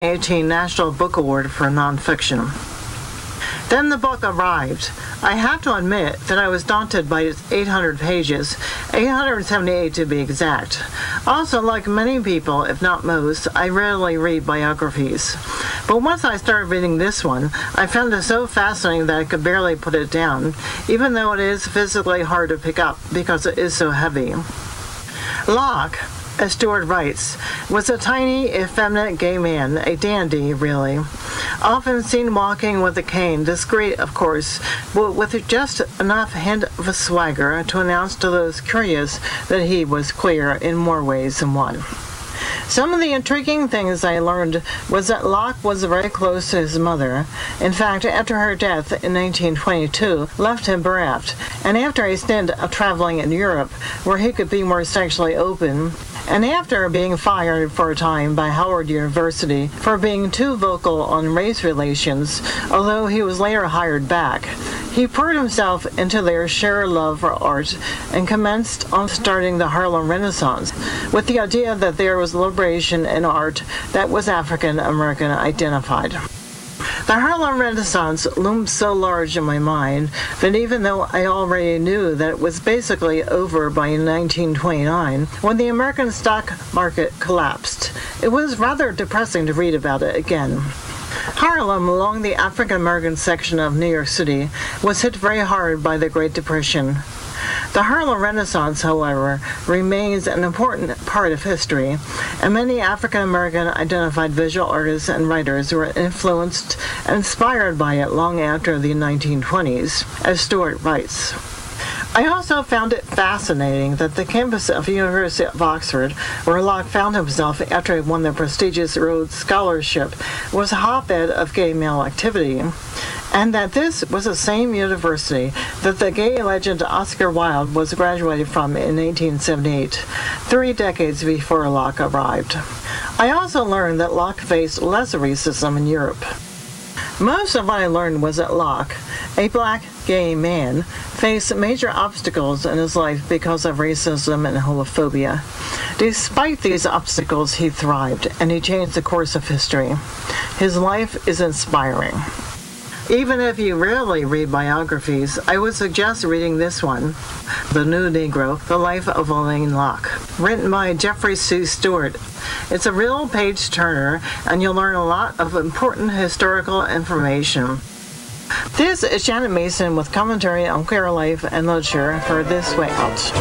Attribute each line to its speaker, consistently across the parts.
Speaker 1: 2018 National Book Award for Nonfiction. Then the book arrived. I have to admit that I was daunted by its 800 pages, 878 to be exact. Also, like many people, if not most, I rarely read biographies. But once I started reading this one, I found it so fascinating that I could barely put it down, even though it is physically hard to pick up because it is so heavy. Locke, as Stewart writes, was a tiny, effeminate gay man, a dandy, really. Often seen walking with a cane, discreet, of course, but with just enough hint of a swagger to announce to those curious that he was queer in more ways than one. Some of the intriguing things I learned was that Locke was very close to his mother. In fact, after her death in 1922, left him bereft, and after a stint of traveling in Europe, where he could be more sexually open, and after being fired for a time by Howard University for being too vocal on race relations, although he was later hired back, he poured himself into their shared love for art and commenced on starting the Harlem Renaissance, with the idea that there was liberation in art that was African American identified. The Harlem Renaissance loomed so large in my mind that even though I already knew that it was basically over by 1929, when the American stock market collapsed, it was rather depressing to read about it again. Harlem, along the African American section of New York City, was hit very hard by the Great Depression. The Harlem Renaissance, however, remains an important part of history, and many African American identified visual artists and writers were influenced and inspired by it long after the 1920s, as Stewart writes. I also found it fascinating that the campus of the University of Oxford, where Locke found himself after he won the prestigious Rhodes Scholarship, was a hotbed of gay male activity, and that this was the same university that the gay legend Oscar Wilde was graduated from in 1878, 3 decades before Locke arrived. I also learned that Locke faced less racism in Europe. Most of what I learned was that Locke, a black gay man, faced major obstacles in his life because of racism and homophobia. Despite these obstacles, he thrived, and he changed the course of history. His life is inspiring. Even if you rarely read biographies, I would suggest reading this one, The New Negro, The Life of Alain Locke, written by Jeffrey C. Stewart. It's a real page-turner, and you'll learn a lot of important historical information. This is Janet Mason with commentary on queer life and literature for This Way Out.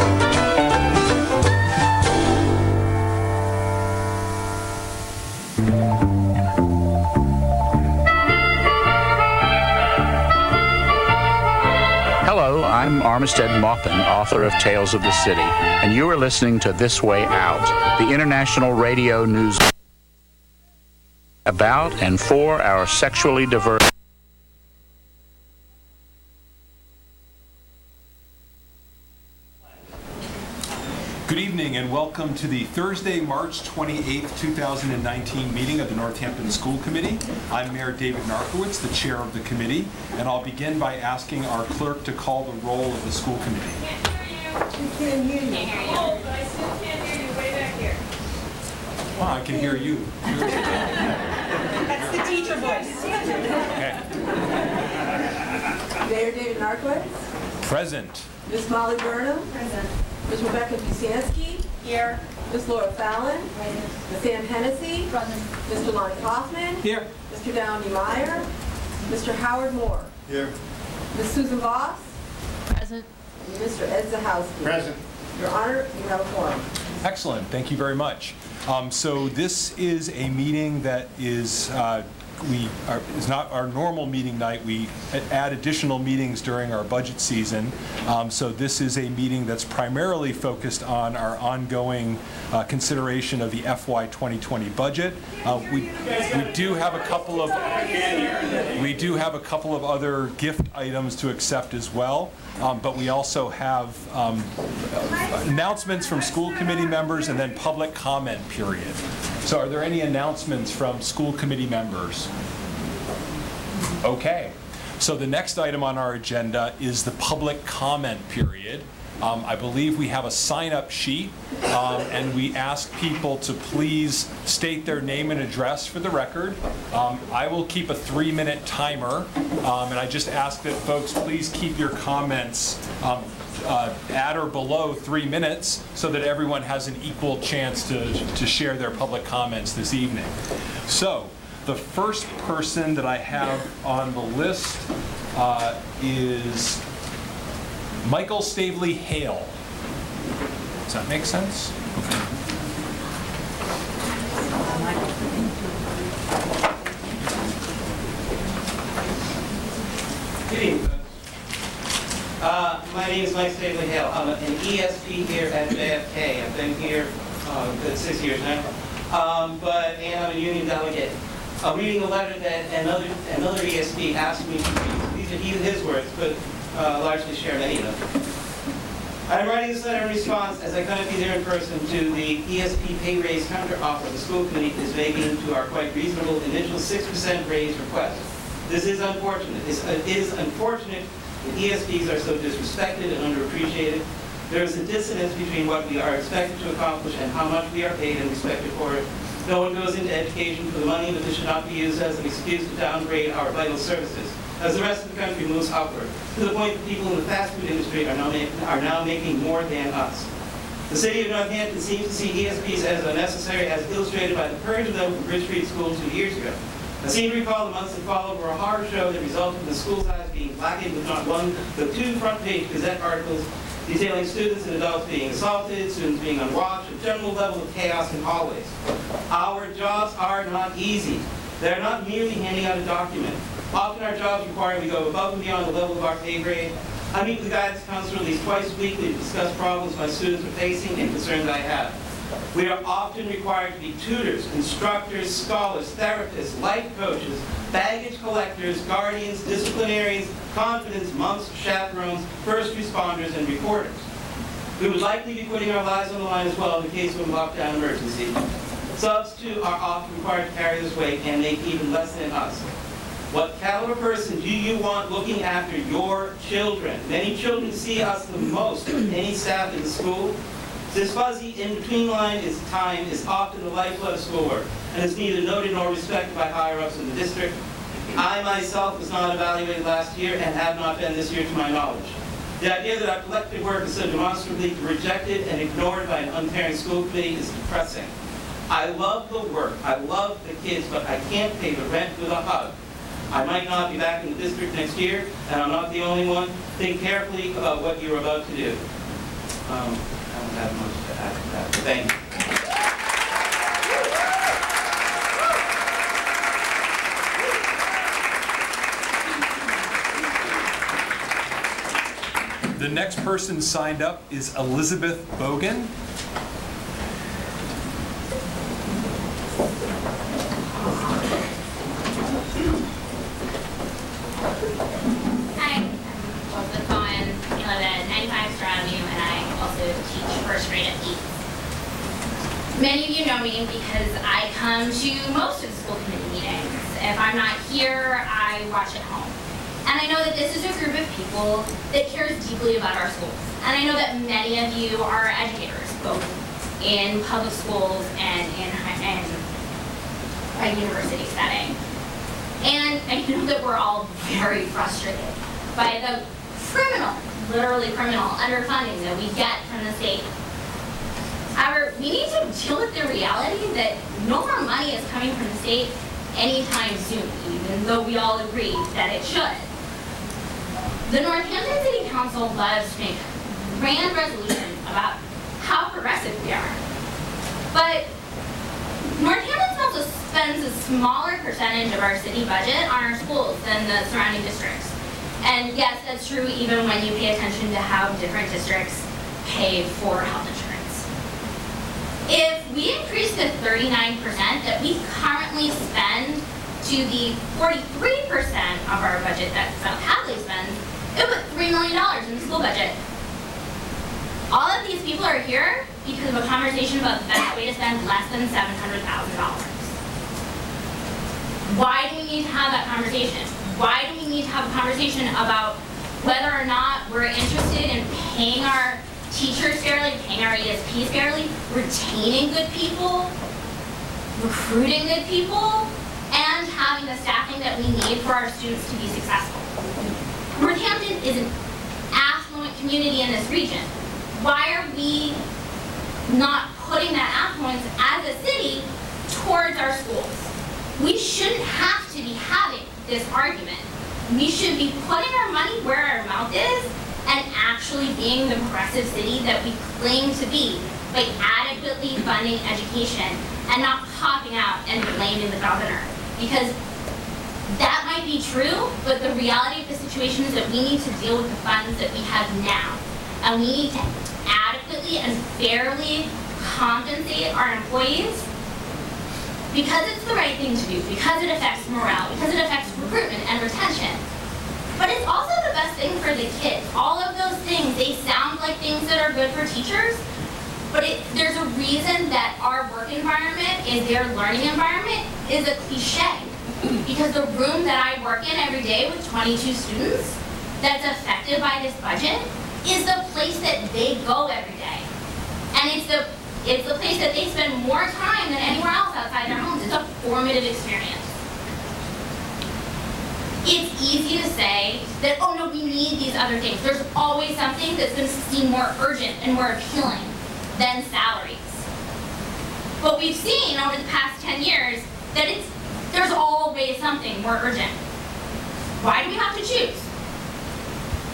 Speaker 2: I'm Armistead Maupin, author of Tales of the City, and you are listening to This Way Out, the international radio news about and for our sexually diverse.
Speaker 3: Good evening and welcome to the Thursday, March 28th, 2019 meeting of the Northampton School Committee. I'm Mayor David Narkowitz, the chair of the committee, and I'll begin by asking our clerk to call the roll of the school committee.
Speaker 4: We can't hear you. Oh, but I still can't hear you way back here.
Speaker 3: Wow, I can hear you.
Speaker 4: That's the teacher voice.
Speaker 3: Okay.
Speaker 5: Mayor David Narkowitz.
Speaker 3: Present.
Speaker 5: Miss Molly Burnham.
Speaker 4: Present.
Speaker 5: Ms. Rebecca Busansky.
Speaker 4: Here.
Speaker 5: Ms. Laura Fallon. Ms. Ann Hennessy.
Speaker 4: Present.
Speaker 5: Mr. Lonnie Kaufman.
Speaker 3: Here.
Speaker 5: Mr. Downey Meyer. Mr. Howard Moore.
Speaker 6: Here.
Speaker 5: Ms. Susan Voss.
Speaker 4: Present.
Speaker 5: And Mr. Ed Zahowski.
Speaker 6: Present.
Speaker 5: Your Honor, you have a quorum.
Speaker 3: Excellent. Thank you very much. So this is a meeting that is not our normal meeting night. We add additional meetings during our budget season. So this is a meeting that's primarily focused on our ongoing consideration of the FY 2020 budget. We do have a couple of other gift items to accept as well. But we also have announcements from school committee members and then public comment period. So are there any announcements from school committee members? Okay. So the next item on our agenda is the public comment period. I believe we have a sign-up sheet, and we ask people to please state their name and address for the record. I will keep a 3-minute timer, and I just ask that folks please keep your comments at or below 3 minutes so that everyone has an equal chance to share their public comments this evening. So, the first person that I have on the list is Michael Stavely Hale. Does that make sense? Okay.
Speaker 6: Good evening. My name is Mike Stavely Hale. I'm an ESP here at JFK. I've been here 6 years now, and I'm a union delegate. I'm reading a letter that another ESP asked me to read. These are his words, but largely share many of them. I'm writing this letter in response, as I couldn't be there in person, to the ESP pay raise counter offer the school committee is making to our quite reasonable initial 6% raise request. This is unfortunate. It is unfortunate that ESPs are so disrespected and underappreciated. There is a dissonance between what we are expected to accomplish and how much we are paid and respected for it. No one goes into education for the money, but this should not be used as an excuse to downgrade our vital services, as the rest of the country moves upward, to the point that people in the fast food industry are now making more than us. The city of Northampton seems to see ESPs as unnecessary, as illustrated by the purge of them from Bridge Street School 2 years ago. I seem to recall the months that followed were a horror show that resulted in the school's eyes being blackened with not one, but 2 front-page Gazette articles detailing students and adults being assaulted, students being unwatched, a general level of chaos in hallways. Our jobs are not easy. They're not merely handing out a document. Often our jobs require we go above and beyond the level of our pay grade. I meet with the guidance counselor at least twice weekly to discuss problems my students are facing and concerns I have. We are often required to be tutors, instructors, scholars, therapists, life coaches, baggage collectors, guardians, disciplinarians, confidants, monks, chaperones, first responders, and reporters. We would likely be putting our lives on the line as well in the case of a lockdown emergency. Subs, too, are often required to carry this weight and make even less than us. What caliber person do you want looking after your children? Many children see us the most of any staff in the school. This fuzzy in-between line is time is often the lifeblood of schoolwork, and is neither noted nor respected by higher-ups in the district. I myself was not evaluated last year and have not been this year to my knowledge. The idea that our collective work is so demonstrably rejected and ignored by an uncaring school committee is depressing. I love the work, I love the kids, but I can't pay the rent with a hug. I might not be back in the district next year, and I'm not the only one. Think carefully about what you're about to do. I don't have much to add to that. Thank
Speaker 3: The next person signed up is Elizabeth Bogan.
Speaker 7: Hi, I'm Elizabeth Bowen. I live at 95 Stroud Avenue, and I also teach first grade at East. Many of you know me because I come to most of the school committee meetings. If I'm not here, I watch at home. And I know that this is a group of people that cares deeply about our schools. And I know that many of you are educators, both in public schools and in a university setting. And I know that we're all very frustrated by the criminal, literally criminal, underfunding that we get from the state. However, we need to deal with the reality that no more money is coming from the state anytime soon, even though we all agree that it should. The Northampton City Council loves to make grand resolutions about how progressive we are. But Northampton also spends a smaller percentage of our city budget on our schools than the surrounding districts. And yes, that's true even when you pay attention to how different districts pay for health insurance. If we increase the 39% that we currently spend to the 43% of our budget that South Hadley spends, it would put $3 million in the school budget. All of these people are here because of a conversation about the best way to spend less than $700,000. Why do we need to have that conversation? Why do we need to have a conversation about whether or not we're interested in paying our teachers fairly, paying our ESPs fairly, retaining good people, recruiting good people, and having the staffing that we need for our students to be successful. Northampton is an affluent community in this region. Why are we not putting that affluence as a city towards our schools? We shouldn't have to be having this argument. We should be putting our money where our mouth is and actually being the progressive city that we claim to be by adequately funding education and not popping out and blaming the governor. Because that might be true, but the reality of the situation is that we need to deal with the funds that we have now. And we need to adequately and fairly compensate our employees because it's the right thing to do, because it affects morale, because it affects recruitment and retention. But it's also the best thing for the kids. All of those things, they sound like things that are good for teachers, but there's a reason that our work environment is their learning environment is a cliche. Because the room that I work in every day with 22 students that's affected by this budget is the place that they go every day. And it's the place that they spend more time than anywhere else outside their homes. It's a formative experience. It's easy to say that, oh no, we need these other things. There's always something that's going to seem more urgent and more appealing than salaries. But we've seen over the past 10 years that there's always something more urgent. Why do we have to choose?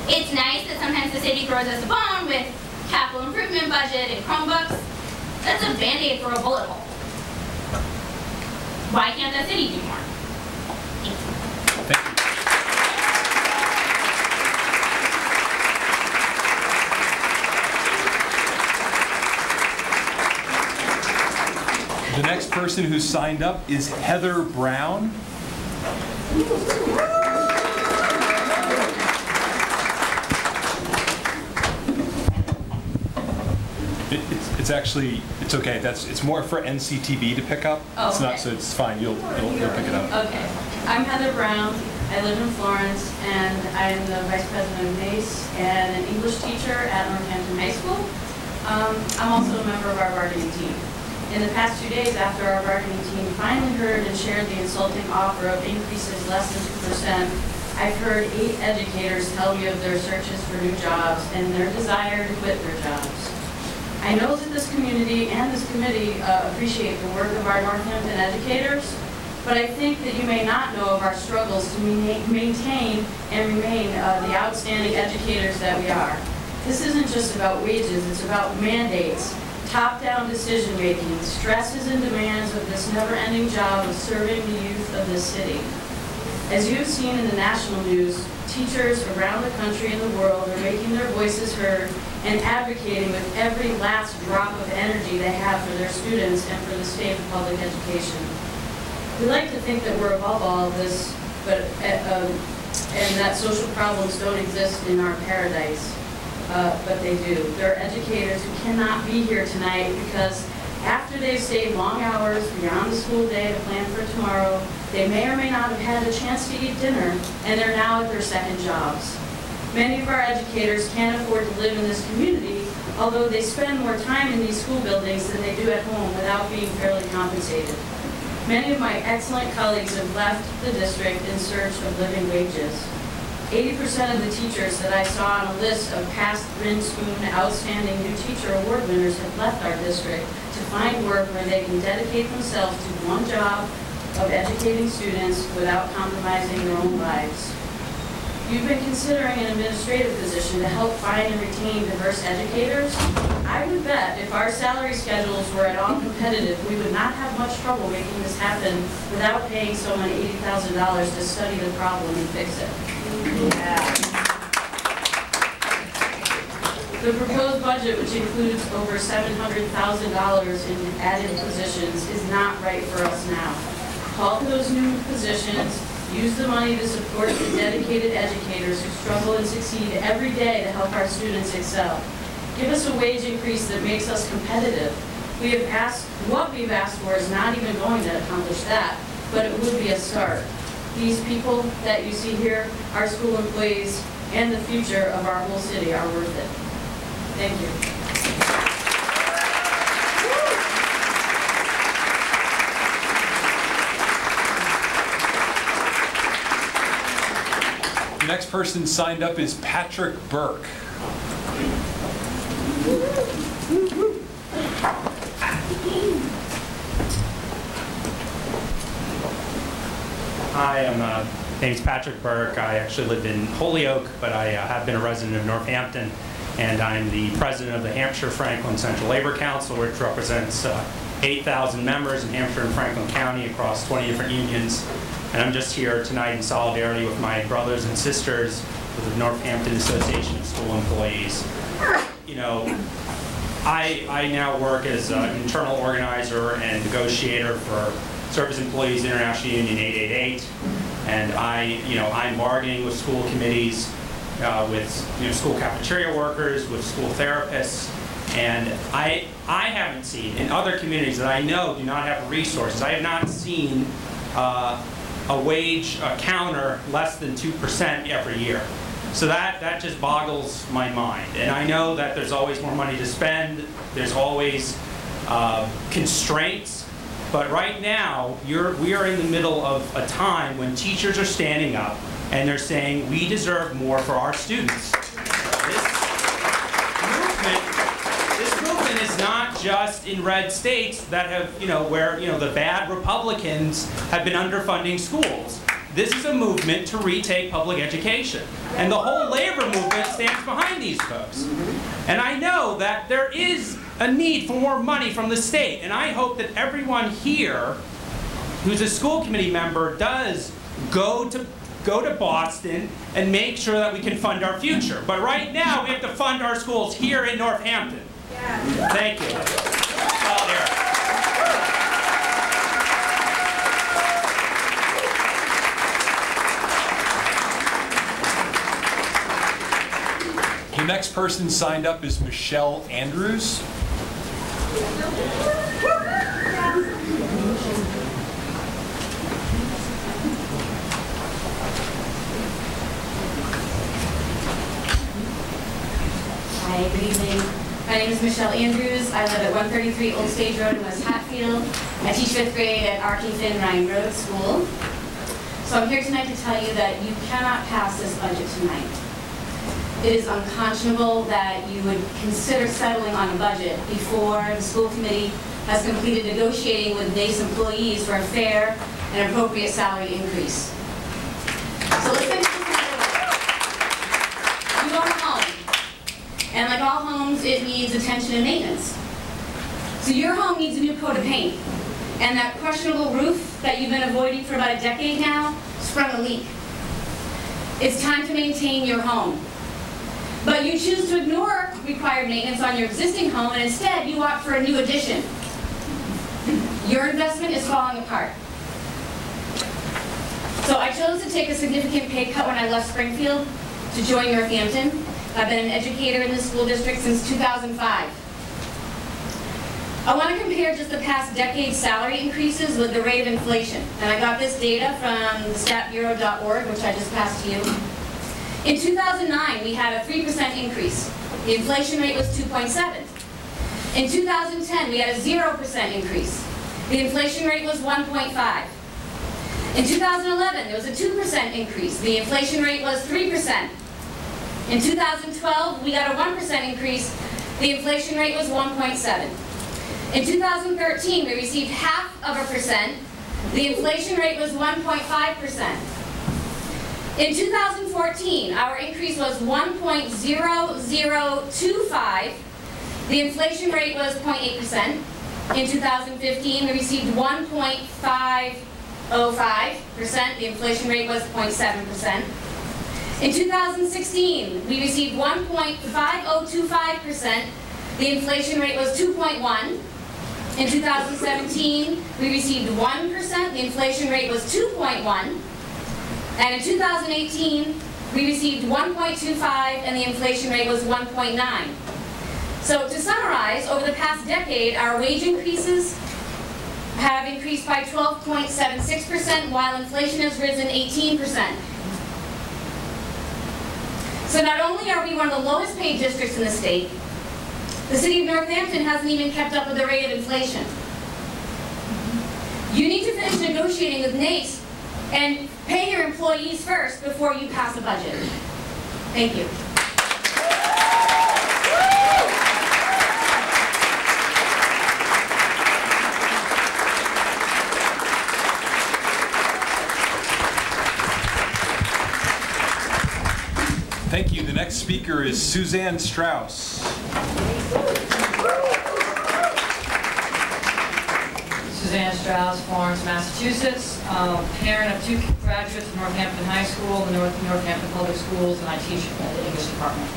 Speaker 7: It's nice that sometimes the city throws us a bone with capital improvement budget and Chromebooks. That's a Band-Aid for a bullet hole. Why can't the city do more? Thank you.
Speaker 3: Thank you. The next person who signed up is Heather Brown. It's okay. It's more for NCTV to pick up.
Speaker 8: Oh,
Speaker 3: it's not,
Speaker 8: okay.
Speaker 3: so it's fine. You'll pick it up.
Speaker 8: Okay. I'm Heather Brown. I live in Florence, and I am the Vice President of NACE and an English teacher at Northampton High School. I'm also a member of our bargaining team. In the past 2 days after our bargaining team finally heard and shared the insulting offer of increases less than 2%, I've heard 8 educators tell me of their searches for new jobs and their desire to quit their jobs. I know that this community and this committee appreciate the work of our Northampton educators, but I think that you may not know of our struggles to maintain and remain the outstanding educators that we are. This isn't just about wages, it's about mandates, top-down decision-making, stresses and demands of this never-ending job of serving the youth of this city. As you've seen in the national news, teachers around the country and the world are making their voices heard and advocating with every last drop of energy they have for their students and for the state of public education. We like to think that we're above all of this, and that social problems don't exist in our paradise, but they do. There are educators who cannot be here tonight because after they've stayed long hours beyond the school day to plan for tomorrow, they may or may not have had a chance to eat dinner, and they're now at their second jobs. Many of our educators can't afford to live in this community, although they spend more time in these school buildings than they do at home without being fairly compensated. Many of my excellent colleagues have left the district in search of living wages. 80% of the teachers that I saw on a list of past Rin Spoon Outstanding New Teacher Award winners have left our district to find work where they can dedicate themselves to one job of educating students without compromising their own lives. You've been considering an administrative position to help find and retain diverse educators. I would bet if our salary schedules were at all competitive, we would not have much trouble making this happen without paying someone $80,000 to study the problem and fix it. Yeah. The proposed budget, which includes over $700,000 in added positions, is not right for us now. Call for those new positions. Use the money to support the dedicated educators who struggle and succeed every day to help our students excel. Give us a wage increase that makes us competitive. What we've asked for is not even going to accomplish that, but it would be a start. These people that you see here, our school employees, and the future of our whole city are worth it. Thank you.
Speaker 3: The next person signed up is Patrick Burke.
Speaker 9: Hi, my name's Patrick Burke. I actually live in Holyoke, but I have been a resident of Northampton, and I'm the president of the Hampshire Franklin Central Labor Council, which represents 8,000 members in Hampshire and Franklin County across 20 different unions. And I'm just here tonight in solidarity with my brothers and sisters with the Northampton Association of School Employees. You know, I now work as an internal organizer and negotiator for Service Employees International Union 888, and I'm bargaining with school committees, with school cafeteria workers, with school therapists, and I haven't seen in other communities that I know do not have resources. I have not seen a wage counter less than 2% every year. So that just boggles my mind. And I know that there's always more money to spend. There's always constraints. But right now, we are in the middle of a time when teachers are standing up and they're saying, we deserve more for our students. This movement is not just in red states that have, where, the bad Republicans have been underfunding schools. This is a movement to retake public education. And the whole labor movement stands behind these folks. And I know that there is a need for more money from the state. And I hope that everyone here who's a school committee member does go to Boston and make sure that we can fund our future. But right now, we have to fund our schools here in Northampton. Yeah. Thank you. Solidarity.
Speaker 3: The next person signed up is Michelle Andrews.
Speaker 10: Hi, good evening. My name is Michelle Andrews. I live at 133 Old Stage Road in West Hatfield. I teach 5th grade at Arkington Ryan Road School. So I'm here tonight to tell you that you cannot pass this budget tonight. It is unconscionable that you would consider settling on a budget before the school committee has completed negotiating with NACE employees for a fair and appropriate salary increase. So let's finish this matter up. You own a home, and like all homes, it needs attention and maintenance. So your home needs a new coat of paint, and that questionable roof that you've been avoiding for about a decade now sprung a leak. It's time to maintain your home. But you choose to ignore required maintenance on your existing home, and instead you opt for a new addition. Your investment is falling apart. So I chose to take a significant pay cut when I left Springfield to join Northampton. I've been an educator in this school district since 2005. I want to compare just the past decade's salary increases with the rate of inflation. And I got this data from statbureau.org, which I just passed to you. In 2009, we had a 3% increase. The inflation rate was 2.7. In 2010, we had a 0% increase. The inflation rate was 1.5. In 2011, there was a 2% increase. The inflation rate was 3%. In 2012, we got a 1% increase. The inflation rate was 1.7. In 2013, we received 0.5%. The inflation rate was 1.5%. In 2014, our increase was 1.0025. The inflation rate was 0.8%. In 2015, we received 1.505%. The inflation rate was 0.7%. In 2016, we received 1.5025%. The inflation rate was 2.1. In 2017, we received 1%. The inflation rate was 2.1. And in 2018, we received 1.25, and the inflation rate was 1.9. So to summarize, over the past decade, our wage increases have increased by 12.76%, while inflation has risen 18%. So not only are we one of the lowest paid districts in the state, the city of Northampton hasn't even kept up with the rate of inflation. You need to finish negotiating with NACE And pay your employees first before you pass a budget. Thank you.
Speaker 3: Thank you. The next speaker is Suzanne Strauss.
Speaker 11: Suzanne Strauss, Florence, Massachusetts. Parent of 2 graduates from Northampton High School and Northampton Public Schools, and I teach at the English department.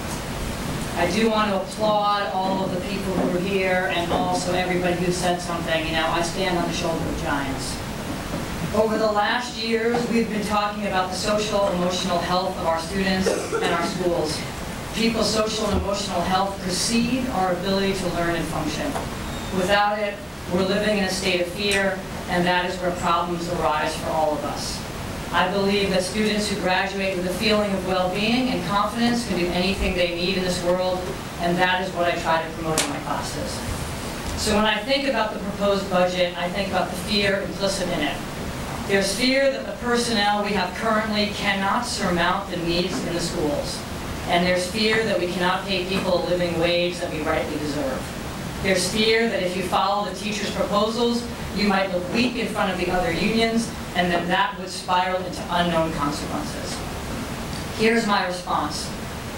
Speaker 11: I do want to applaud all of the people who are here and also everybody who said something. You know, I stand on the shoulder of giants. Over the last years, we've been talking about the social and emotional health of our students and our schools. People's social and emotional health precede our ability to learn and function. Without it, we're living in a state of fear, and that is where problems arise for all of us. I believe that students who graduate with a feeling of well-being and confidence can do anything they need in this world, and that is what I try to promote in my classes. So when I think about the proposed budget, I think about the fear implicit in it. There's fear that the personnel we have currently cannot surmount the needs in the schools. And there's fear that we cannot pay people a living wage that we rightly deserve. There's fear that if you follow the teachers' proposals, you might look weak in front of the other unions, and then that would spiral into unknown consequences. Here's my response.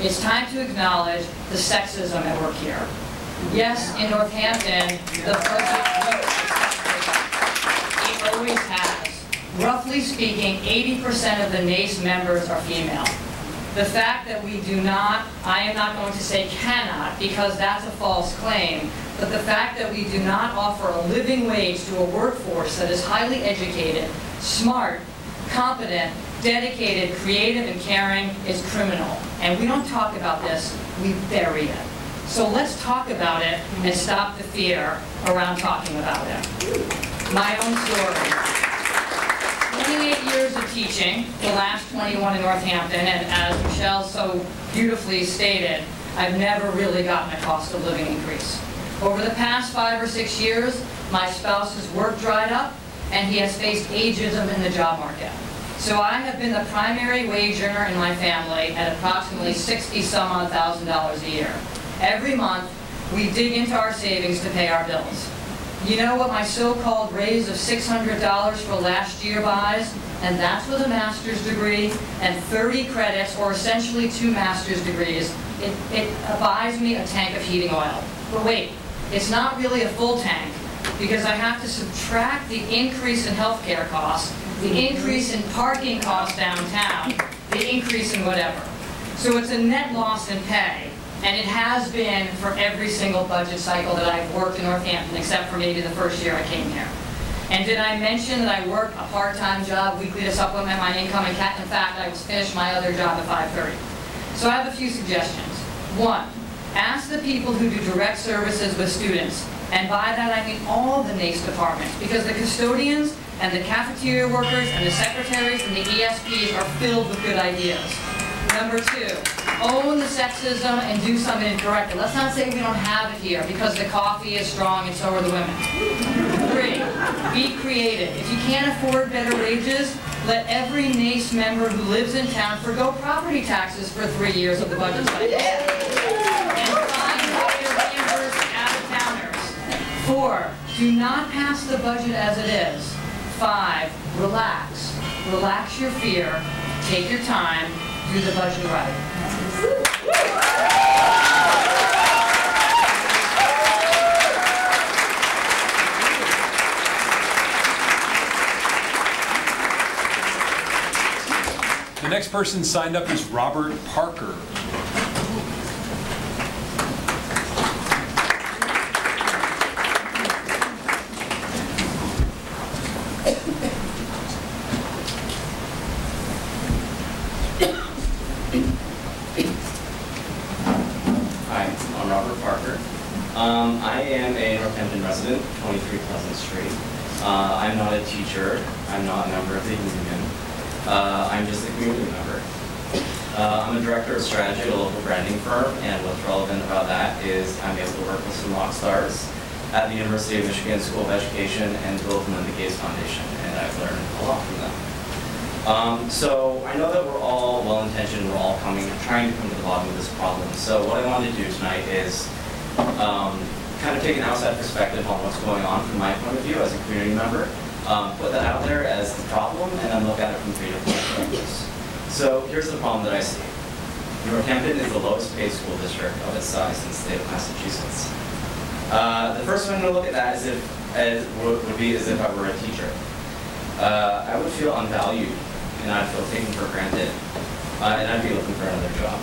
Speaker 11: It's time to acknowledge the sexism at work here. Yes, in Northampton, the budget it always has. Roughly speaking, 80% of the NACE members are female. The fact that we do not, I am not going to say cannot, because that's a false claim, but the fact that we do not offer a living wage to a workforce that is highly educated, smart, competent, dedicated, creative, and caring is criminal. And we don't talk about this, we bury it. So let's talk about it and stop the fear around talking about it. My own story. 28 years of teaching, the last 21 in Northampton, and as Michelle so beautifully stated, I've never really gotten a cost of living increase. Over the past 5 or 6 years, my spouse's work dried up, and he has faced ageism in the job market. So I have been the primary wage earner in my family at approximately $60,000 a year. Every month, we dig into our savings to pay our bills. You know what my so-called raise of $600 for last year buys? And that's with a master's degree and 30 credits, or essentially 2 master's degrees. It buys me a tank of heating oil. But wait, it's not really a full tank, because I have to subtract the increase in healthcare costs, the increase in parking costs downtown, the increase in whatever. So it's a net loss in pay. And it has been for every single budget cycle that I've worked in Northampton, except for maybe the first year I came here. And did I mention that I work a part-time job weekly to supplement my income? In fact, I finished my other job at 5:30. So I have a few suggestions. 1, ask the people who do direct services with students. And by that I mean all the NACE departments, because the custodians and the cafeteria workers and the secretaries and the ESPs are filled with good ideas. Number 2, own the sexism and do something to correct it. Let's not say we don't have it here because the coffee is strong and so are the women. 3, be creative. If you can't afford better wages, let every NACE member who lives in town forgo property taxes for 3 years of the budget cycle. And 5, hire reimbursed out-of-towners. 4, do not pass the budget as it is. 5, relax. Relax your fear. Take your time. Do the budget right.
Speaker 3: The next person signed up is Robert Parker.
Speaker 12: I am a Northampton resident, 23 Pleasant Street. I'm not a teacher. I'm not a member of the union. I'm just a community member. I'm a director of strategy at a local branding firm, and what's relevant about that is I'm able to work with some rock stars at the University of Michigan School of Education and Bill and Melinda Gates Foundation, and I've learned a lot from them. So I know that we're all well-intentioned, we're all trying to come to the bottom of this problem. So what I wanted to do tonight is kind of take an outside perspective on what's going on from my point of view as a community member, put that out there as the problem, and then look at it from 3 different perspectives. So here's the problem that I see. Northampton is the lowest paid school district of its size in the state of Massachusetts. The first one to look at that would be as if I were a teacher. I would feel unvalued, and I'd feel taken for granted, and I'd be looking for another job.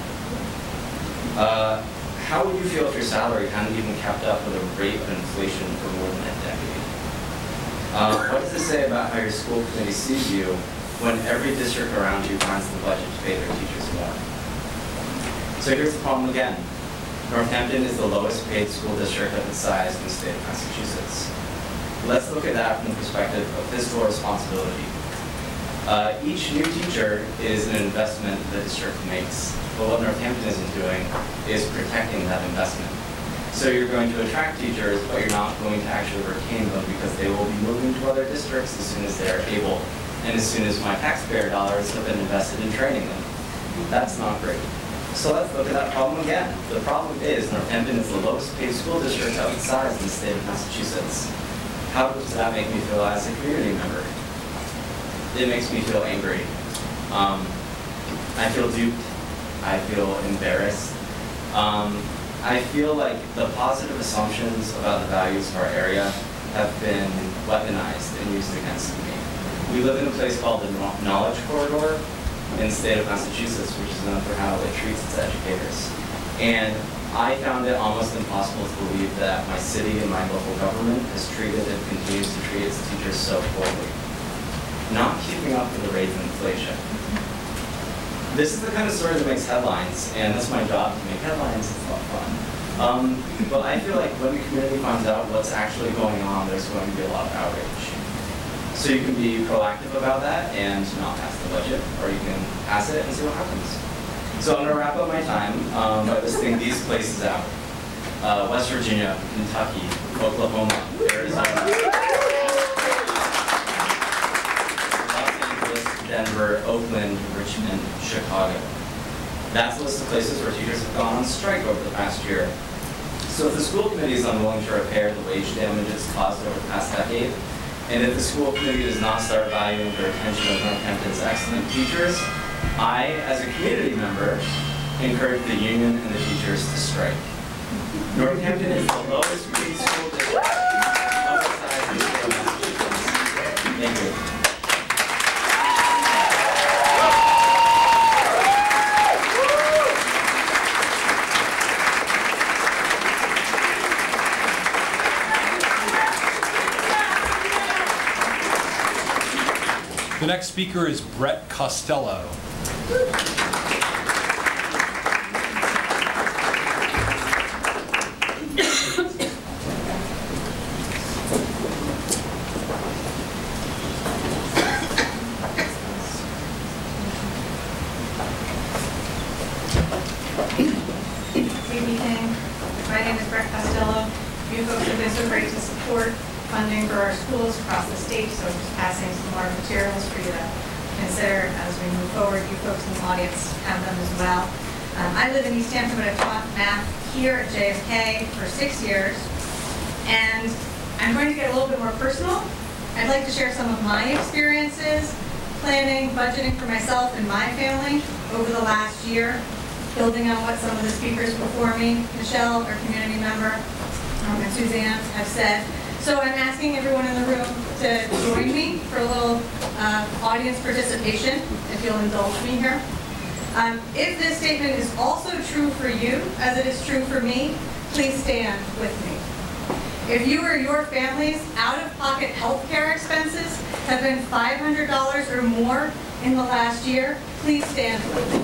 Speaker 12: How would you feel if your salary hadn't even kept up with the rate of inflation for more than a decade? What does it say about how your school committee sees you when every district around you finds the budget to pay their teachers more? So here's the problem again. Northampton is the lowest paid school district of its size in the state of Massachusetts. Let's look at that from the perspective of fiscal responsibility. Each new teacher is an investment the district makes, but what Northampton isn't doing is protecting that investment. So you're going to attract teachers, but you're not going to actually retain them because they will be moving to other districts as soon as they're able, and as soon as my taxpayer dollars have been invested in training them. That's not great. So let's look at that problem again. The problem is Northampton is the lowest paid school district of its size in the state of Massachusetts. How does that make me feel as a community member? It makes me feel angry. I feel duped. I feel embarrassed. I feel like the positive assumptions about the values of our area have been weaponized and used against me. We live in a place called the Knowledge Corridor in the state of Massachusetts, which is known for how it treats its educators. And I found it almost impossible to believe that my city and my local government has treated and continues to treat its teachers so poorly. Not keeping up with the rate of inflation. This is the kind of story that makes headlines, and that's my job, to make headlines. It's a lot of fun. But I feel like when the community finds out what's actually going on, there's going to be a lot of outrage. So you can be proactive about that and not pass the budget, or you can pass it and see what happens. So I'm going to wrap up my time by listing these places out. West Virginia, Kentucky, Oklahoma, Arizona, Los Angeles, Denver, Oakland, Richmond, Chicago. That's a list of places where teachers have gone on strike over the past year. So if the school committee is unwilling to repair the wage damages caused over the past decade, and if the school committee does not start valuing the retention of Northampton's excellent teachers, I, as a community member, encourage the union and the teachers to strike. Northampton is the lowest paid school district of its size in the state of Massachusetts. Thank you.
Speaker 3: The next speaker is Brett Costello.
Speaker 13: Good evening. My name is Brett Costello. You folks have been so great to support funding for our schools across the state, so just passing some more materials for you to consider as we move forward. You folks in the audience have them as well. I live in East Hampton, but I've taught math here at JFK for 6 years, and I'm going to get a little bit more personal. I'd like to share some of my experiences planning, budgeting for myself and my family over the last year, building on what some of the speakers before me, Michelle, our community member, and Suzanne have said. So I'm asking everyone in the room to join me for a little audience participation, if you'll indulge me here. If this statement is also true for you, as it is true for me, please stand with me. If you or your family's out-of-pocket health care expenses have been $500 or more in the last year, please stand with me.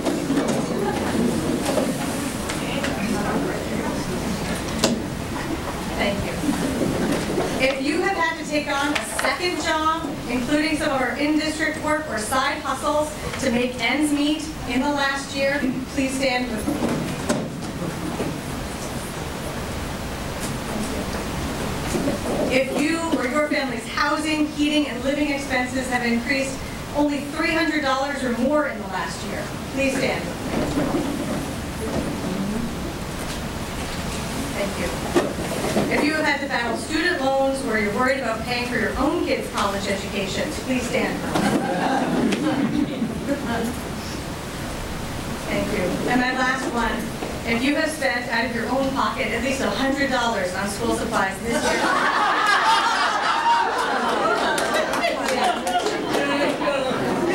Speaker 13: Thank you. If you have had to take on a second job, including some of our in-district work or side hustles to make ends meet in the last year, please stand with me. If you or your family's housing, heating, and living expenses have increased only $300 or more in the last year. Please stand. Thank you. If you have had to battle student loans or you're worried about paying for your own kids' college educations, please stand. Thank you. And my last one, if you have spent out of your own pocket at least $100 on school supplies this year.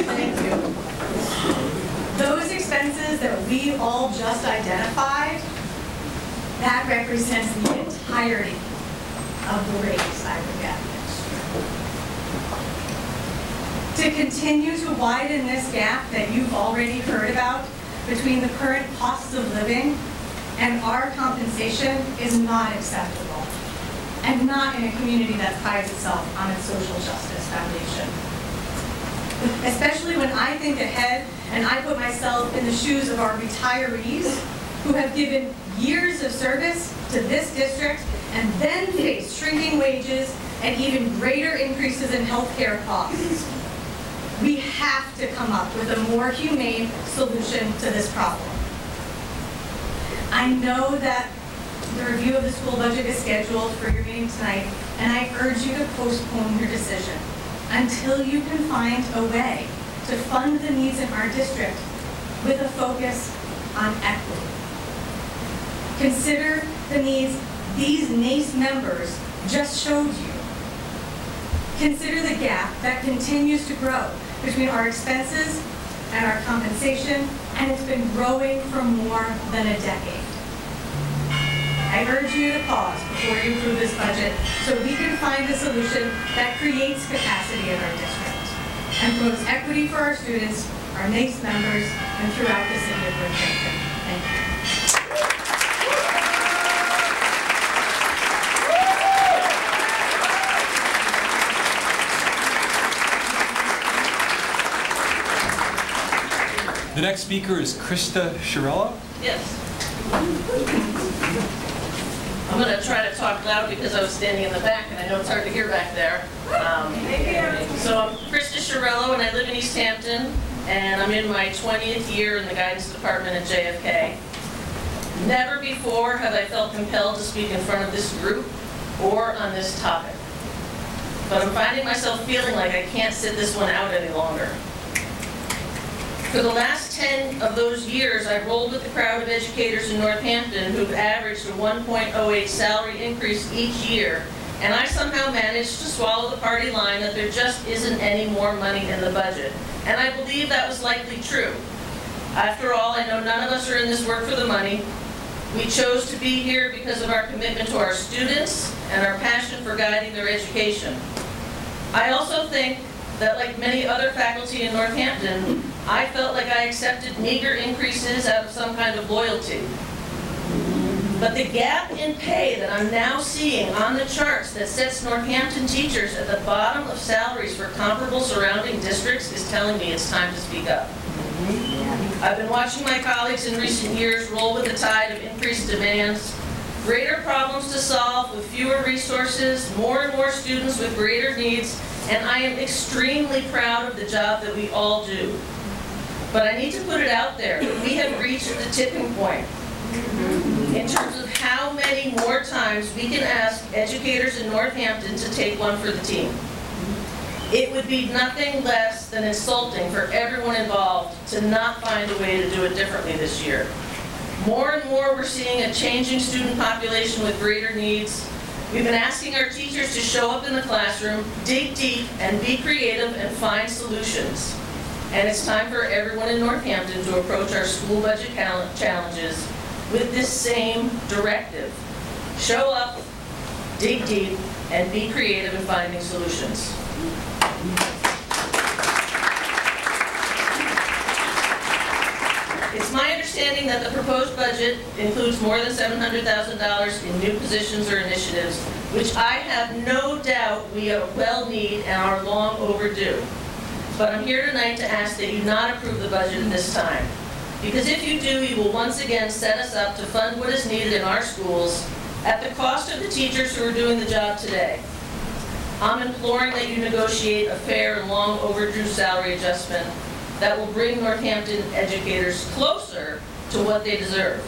Speaker 13: Thank you. Those expenses that we all just identified, that represents the entirety of the raise I would get next year. To continue to widen this gap that you've already heard about between the current costs of living and our compensation is not acceptable, and not in a community that prides itself on its social justice foundation. Especially when I think ahead and I put myself in the shoes of our retirees who have given years of service to this district and then face shrinking wages and even greater increases in healthcare costs. We have to come up with a more humane solution to this problem. I know that the review of the school budget is scheduled for your meeting tonight, and I urge you to postpone your decision until you can find a way to fund the needs in our district with a focus on equity. Consider the needs these NACE members just showed you. Consider the gap that continues to grow between our expenses and our compensation, and it's been growing for more than a decade. I urge you to pause before you approve this budget so we can find a solution that creates capacity in our district and promotes equity for our students, our NACE members, and throughout the city of Northampton. Thank you.
Speaker 3: The next speaker is Krista Shirello.
Speaker 14: Yes. I'm going to try to talk loud because I was standing in the back and I know it's hard to hear back there. So I'm Krista Shirello and I live in East Hampton, and I'm in my 20th year in the guidance department at JFK. Never before have I felt compelled to speak in front of this group or on this topic. But I'm finding myself feeling like I can't sit this one out any longer. For the last 10 of those years, I've rolled with the crowd of educators in Northampton who've averaged a 1.08 salary increase each year, and I somehow managed to swallow the party line that there just isn't any more money in the budget. And I believe that was likely true. After all, I know none of us are in this work for the money. We chose to be here because of our commitment to our students and our passion for guiding their education. I also think that, like many other faculty in Northampton, I felt like I accepted meager increases out of some kind of loyalty. But the gap in pay that I'm now seeing on the charts that sets Northampton teachers at the bottom of salaries for comparable surrounding districts is telling me it's time to speak up. I've been watching my colleagues in recent years roll with the tide of increased demands, greater problems to solve with fewer resources, more and more students with greater needs, and I am extremely proud of the job that we all do. But I need to put it out there, we have reached the tipping point in terms of how many more times we can ask educators in Northampton to take one for the team. It would be nothing less than insulting for everyone involved to not find a way to do it differently this year. More and more we're seeing a changing student population with greater needs. We've been asking our teachers to show up in the classroom, dig deep, and be creative and find solutions. And it's time for everyone in Northampton to approach our school budget challenges with this same directive. Show up, dig deep, and be creative in finding solutions. It's my understanding that the proposed budget includes more than $700,000 in new positions or initiatives, which I have no doubt we well need and are long overdue. But I'm here tonight to ask that you not approve the budget at this time. Because if you do, you will once again set us up to fund what is needed in our schools at the cost of the teachers who are doing the job today. I'm imploring that you negotiate a fair and long overdue salary adjustment that will bring Northampton educators closer to what they deserve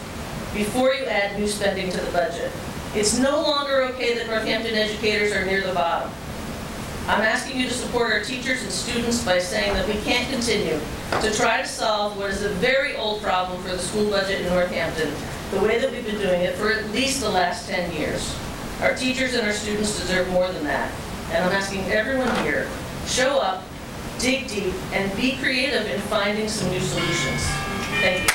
Speaker 14: before you add new spending to the budget. It's no longer okay that Northampton educators are near the bottom. I'm asking you to support our teachers and students by saying that we can't continue to try to solve what is a very old problem for the school budget in Northampton the way that we've been doing it for at least the last 10 years. Our teachers and our students deserve more than that. And I'm asking everyone here, show up, dig deep, and be creative in finding some new solutions. Thank you.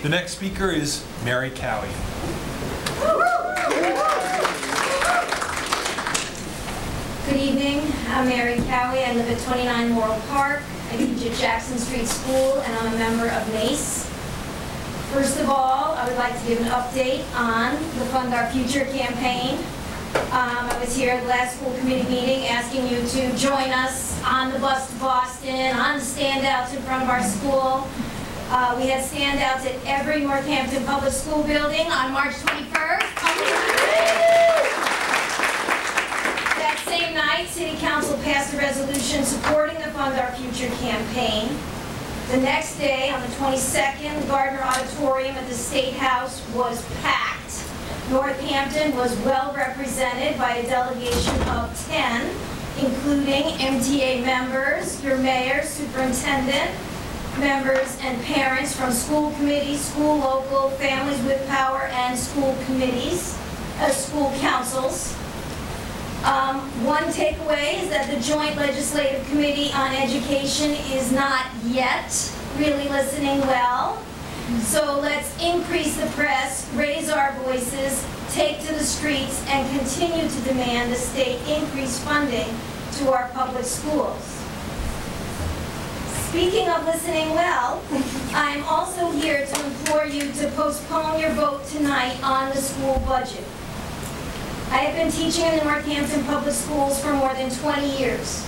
Speaker 3: The next speaker is Mary Cowie.
Speaker 15: Good evening, I'm Mary Cowie. I live at 29 Laurel Park. I teach at Jackson Street School, and I'm a member of NACE. First of all, I would like to give an update on the Fund Our Future campaign. I was here at the last school committee meeting asking you to join us on the bus to Boston, on the standouts in front of our school. We had standouts at every Northampton public school building on March 21st. That same night, City Council passed a resolution supporting the Fund Our Future campaign. The next day, on the 22nd, the Gardner Auditorium at the State House was packed. Northampton was well represented by a delegation of 10, including MTA members, your mayor, superintendent, members and parents from school committees, school local, families with power, and school committees, school councils. One takeaway is that the Joint Legislative Committee on Education is not yet really listening well. So let's increase the press, raise our voices, take to the streets, and continue to demand the state increase funding to our public schools. Speaking of listening well, I'm also here to implore you to postpone your vote tonight on the school budget. I have been teaching in the Northampton Public Schools for more than 20 years.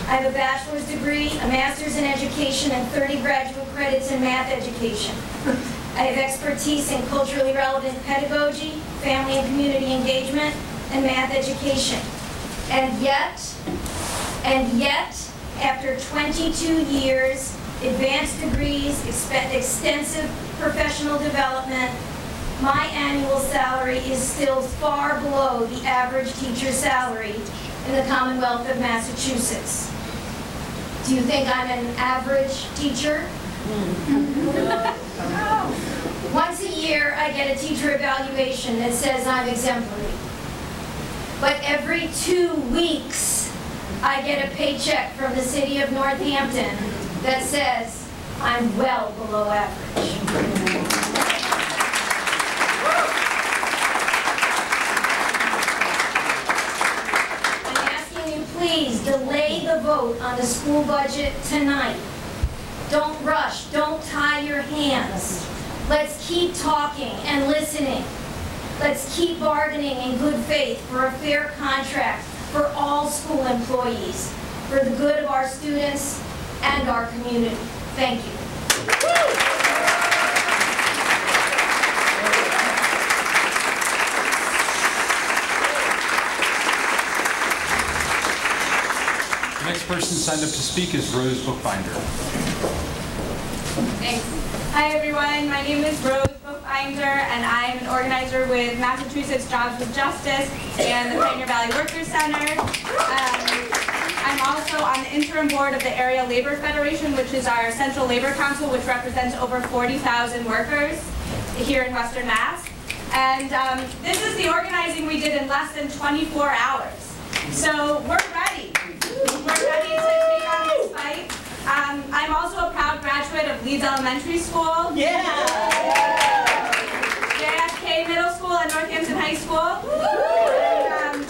Speaker 15: I have a bachelor's degree, a master's in education, and 30 graduate credits in math education. I have expertise in culturally relevant pedagogy, family and community engagement, and math education. And yet, after 22 years, advanced degrees, extensive professional development, my annual salary is still far below the average teacher's salary in the Commonwealth of Massachusetts. Do you think I'm an average teacher? Once a year, I get a teacher evaluation that says I'm exemplary. But every 2 weeks, I get a paycheck from the city of Northampton that says I'm well below average. I'm asking you, please delay the vote on the school budget tonight. Don't rush, don't tie your hands. Let's keep talking and listening. Let's keep bargaining in good faith for a fair contract for all school employees, for the good of our students and our community. Thank you.
Speaker 3: The next person signed up to speak is Rose Bookbinder.
Speaker 16: Thanks. Hi everyone, my name is Rose Bookbinder and I'm an organizer with Massachusetts Jobs with Justice and the Pioneer Valley Workers Center. I'm also on the interim board of the Area Labor Federation, which is our central labor council, which represents over 40,000 workers here in Western Mass. And this is the organizing we did in less than 24 hours. So we're ready. We're ready to take on this fight. I'm also a proud graduate of Leeds Elementary School. Yeah! JFK Middle School and Northampton High School. And,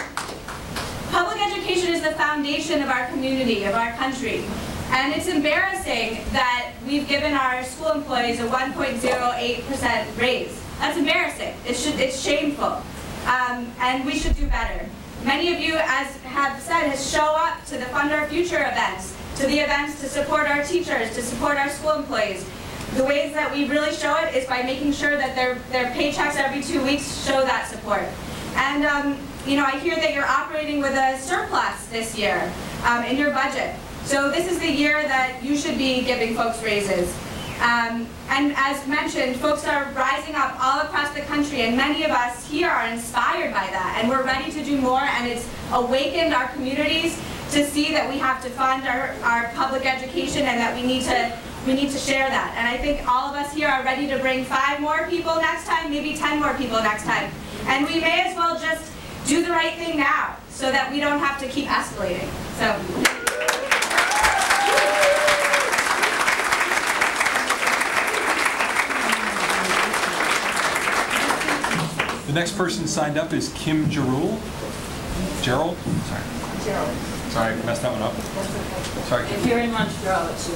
Speaker 16: public education is the foundation of our community, of our country. And it's embarrassing that we've given our school employees a 1.08% raise. That's embarrassing. It's shameful. And we should do better. Many of you, as have said, show up to the Fund Our Future events to the events to support our teachers, to support our school employees. The ways that we really show it is by making sure that their paychecks every 2 weeks show that support. And you know, I hear that you're operating with a surplus this year in your budget. So this is the year that you should be giving folks raises. And as mentioned, folks are rising up all across the country, and many of us here are inspired by that, and we're ready to do more, and it's awakened our communities to see that we have to fund our public education and that we need to share that. And I think all of us here are ready to bring 5 more people next time, maybe 10 more people next time. And we may as well just do the right thing now so that we don't have to keep escalating. So.
Speaker 3: The next person signed up is Kim Gerald. Gerald? Sorry.
Speaker 11: Gerald.
Speaker 3: Sorry, I messed that one up. Sorry, Kim.
Speaker 11: If you're in Montreal, it's you.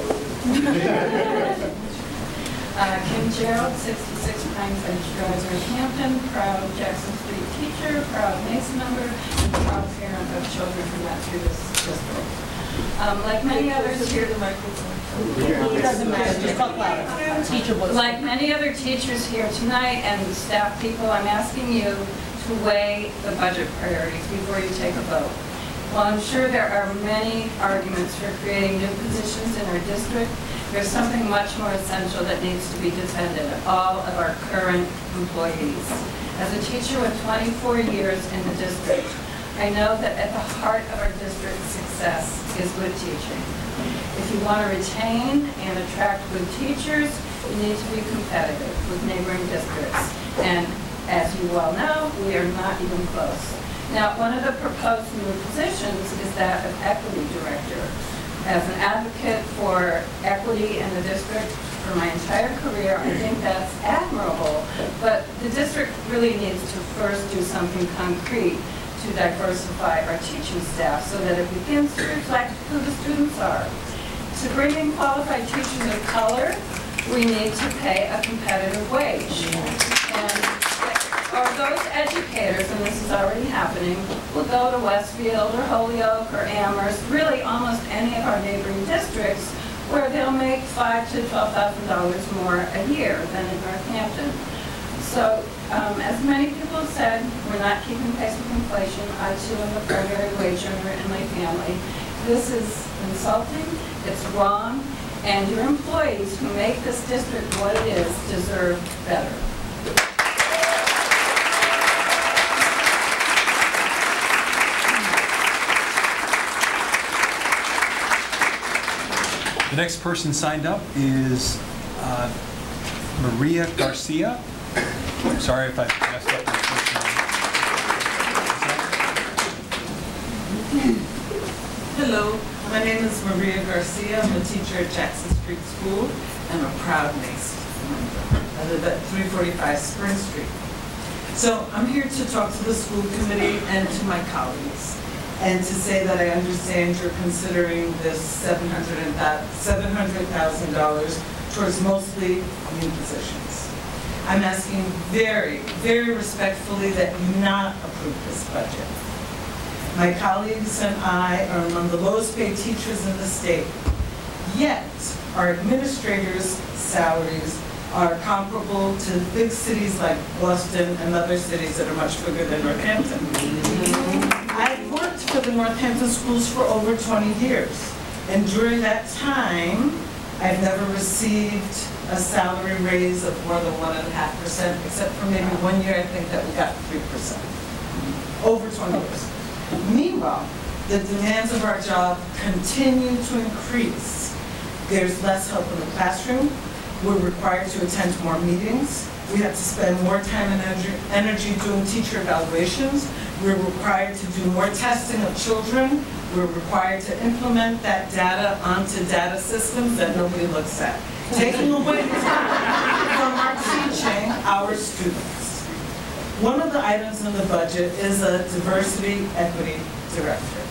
Speaker 11: Kim Gerald, 66 Pines Edge Drive, Northampton, proud Jackson Street teacher, proud NACE member, and proud parent of children who went through this district. Like many others here, it doesn't matter, just talk louder. Like many other teachers here tonight and staff people, I'm asking you to weigh the budget priorities before you take a vote. While I'm sure there are many arguments for creating new positions in our district, there's something much more essential that needs to be defended, all of our current employees. As a teacher with 24 years in the district, I know that at the heart of our district's success is good teaching. If you want to retain and attract good teachers, you need to be competitive with neighboring districts. And as you well know, we are not even close. Now, one of the proposed new positions is that of equity director. As an advocate for equity in the district for my entire career, I think that's admirable, but the district really needs to first do something concrete to diversify our teaching staff so that it begins to reflect who the students are. To bring in qualified teachers of color, we need to pay a competitive wage. Or those educators, and this is already happening, will go to Westfield or Holyoke or Amherst, really almost any of our neighboring districts, where they'll make $5,000 to $12,000 more a year than in Northampton. So, as many people have said, we're not keeping pace with inflation. I too am a primary wage earner in my family. This is insulting, it's wrong, and your employees who make this district what it is deserve better.
Speaker 3: The next person signed up is Maria Garcia. I'm sorry if I messed up your first name.
Speaker 17: Hello, my name is Maria Garcia. I'm a teacher at Jackson Street School. I'm a proud NACE member. I live at 345 Spring Street. So I'm here to talk to the school committee and to my colleagues, and to say that I understand you're considering this $700,000 towards mostly new positions. I'm asking very, very respectfully that you not approve this budget. My colleagues and I are among the lowest paid teachers in the state, yet our administrators' salaries are comparable to big cities like Boston and other cities that are much bigger than Northampton. I've worked for the Northampton schools for over 20 years, and during that time, I've never received a salary raise of more than 1.5%, except for maybe 1 year I think that we got 3%. Over 20 years. Meanwhile, the demands of our job continue to increase. There's less help in the classroom. We're required to attend more meetings. We have to spend more time and energy doing teacher evaluations. We're required to do more testing of children. We're required to implement that data onto data systems that nobody looks at, taking away from our teaching our students. One of the items in the budget is a diversity equity director.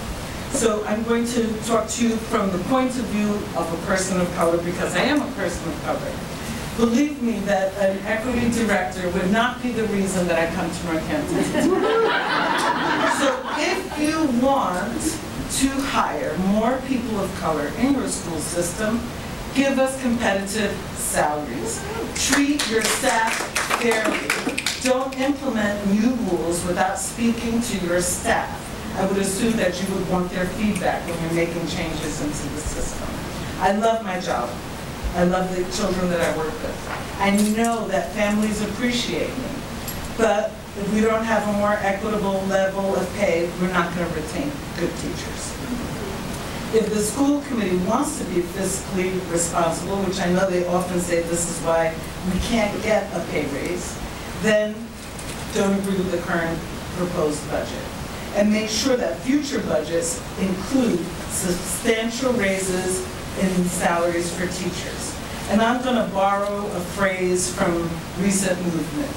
Speaker 17: So I'm going to talk to you from the point of view of a person of color, because I am a person of color. Believe me that an equity director would not be the reason that I come to Northampton. So if you want to hire more people of color in your school system. Give us competitive salaries. Treat your staff fairly. Don't implement new rules without speaking to your staff. I would assume that you would want their feedback when you're making changes into the system. I love my job. I love the children that I work with. I know that families appreciate me, but if we don't have a more equitable level of pay, we're not going to retain good teachers. If the school committee wants to be fiscally responsible, which I know they often say this is why we can't get a pay raise, then don't agree with the current proposed budget. And make sure that future budgets include substantial raises in salaries for teachers. And I'm going to borrow a phrase from recent movement.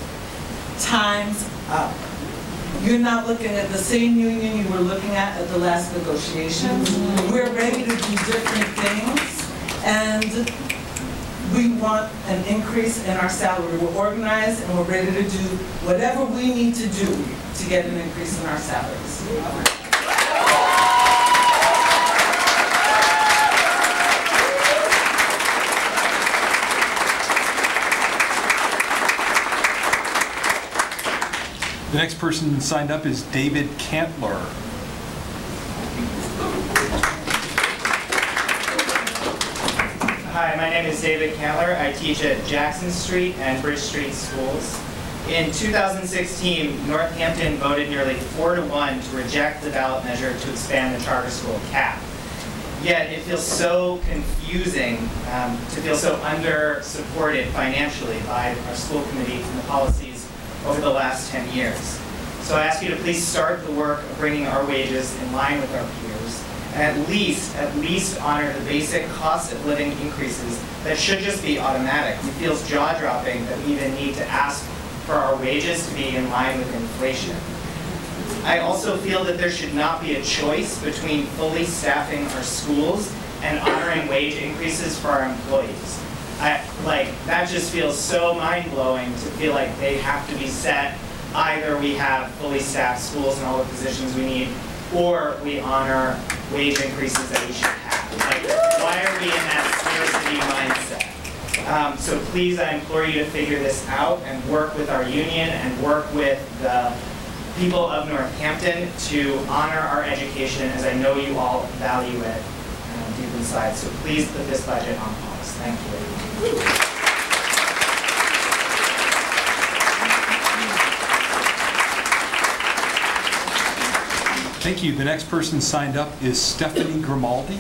Speaker 17: Time's up. You're not looking at the same union you were looking at the last negotiation. We're ready to do different things, and we want an increase in our salary. We're organized, and we're ready to do whatever we need to do to get an increase in our salaries.
Speaker 3: The next person signed up is David Cantler.
Speaker 18: Hi, my name is David Cantler. I teach at Jackson Street and Bridge Street schools. In 2016, Northampton voted nearly 4-1 to reject the ballot measure to expand the charter school cap. Yet it feels so confusing to feel so under-supported financially by our school committee and the policies over the last 10 years. So I ask you to please start the work of bringing our wages in line with our peers, and at least honor the basic cost of living increases that should just be automatic. It feels jaw-dropping that we even need to ask for our wages to be in line with inflation. I also feel that there should not be a choice between fully staffing our schools and honoring wage increases for our employees. That just feels so mind-blowing to feel like they have to be set. Either we have fully staffed schools and all the positions we need, or we honor wage increases that we should have. Why are we in that scarcity mindset? So please, I implore you to figure this out and work with our union and work with the people of Northampton to honor our education, as I know you all value it deep inside. So please put this budget on pause. Thank you.
Speaker 3: Thank you. The next person signed up is Stephanie Grimaldi.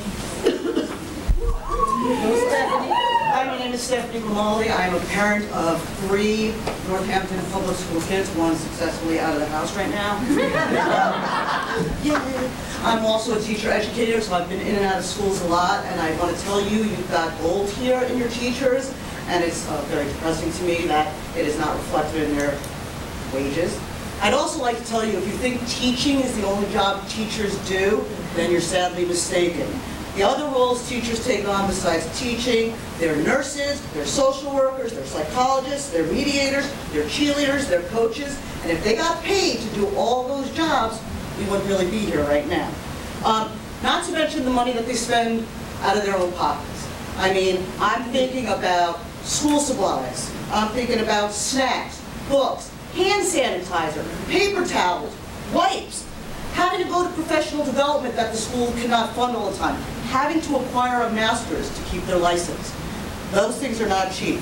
Speaker 19: Hi, my name is Stephanie Grimaldi. I'm a parent of 3 Northampton public school kids, one successfully out of the house right now. I'm also a teacher educator, so I've been in and out of schools a lot, and I want to tell you, you've got gold here in your teachers, and it's very depressing to me that it is not reflected in their wages. I'd also like to tell you, if you think teaching is the only job teachers do, then you're sadly mistaken. The other roles teachers take on besides teaching, they're nurses, they're social workers, they're psychologists, they're mediators, they're cheerleaders, they're coaches, and if they got paid to do all those jobs, we wouldn't really be here right now. Not to mention the money that they spend out of their own pockets. I mean, I'm thinking about school supplies, I'm thinking about snacks, books, hand sanitizer, paper towels, wipes, having to go to professional development that the school cannot fund all the time, having to acquire a master's to keep their license. Those things are not cheap.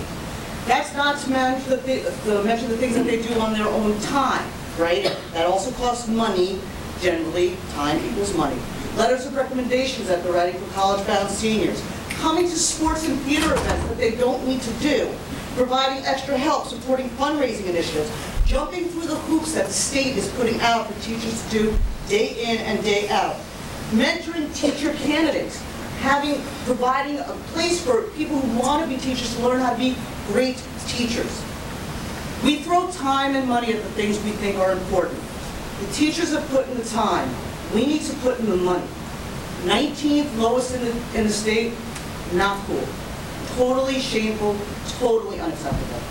Speaker 19: That's not to mention the things that they do on their own time, right? That also costs money. Generally, time equals money. Letters of recommendations that they're writing for college-bound seniors, coming to sports and theater events that they don't need to do, providing extra help, supporting fundraising initiatives, jumping through the hoops that the state is putting out for teachers to do day in and day out, mentoring teacher candidates, providing a place for people who want to be teachers to learn how to be great teachers. We throw time and money at the things we think are important. The teachers have put in the time. We need to put in the money. 19th lowest in the state, not cool. Totally shameful, totally unacceptable.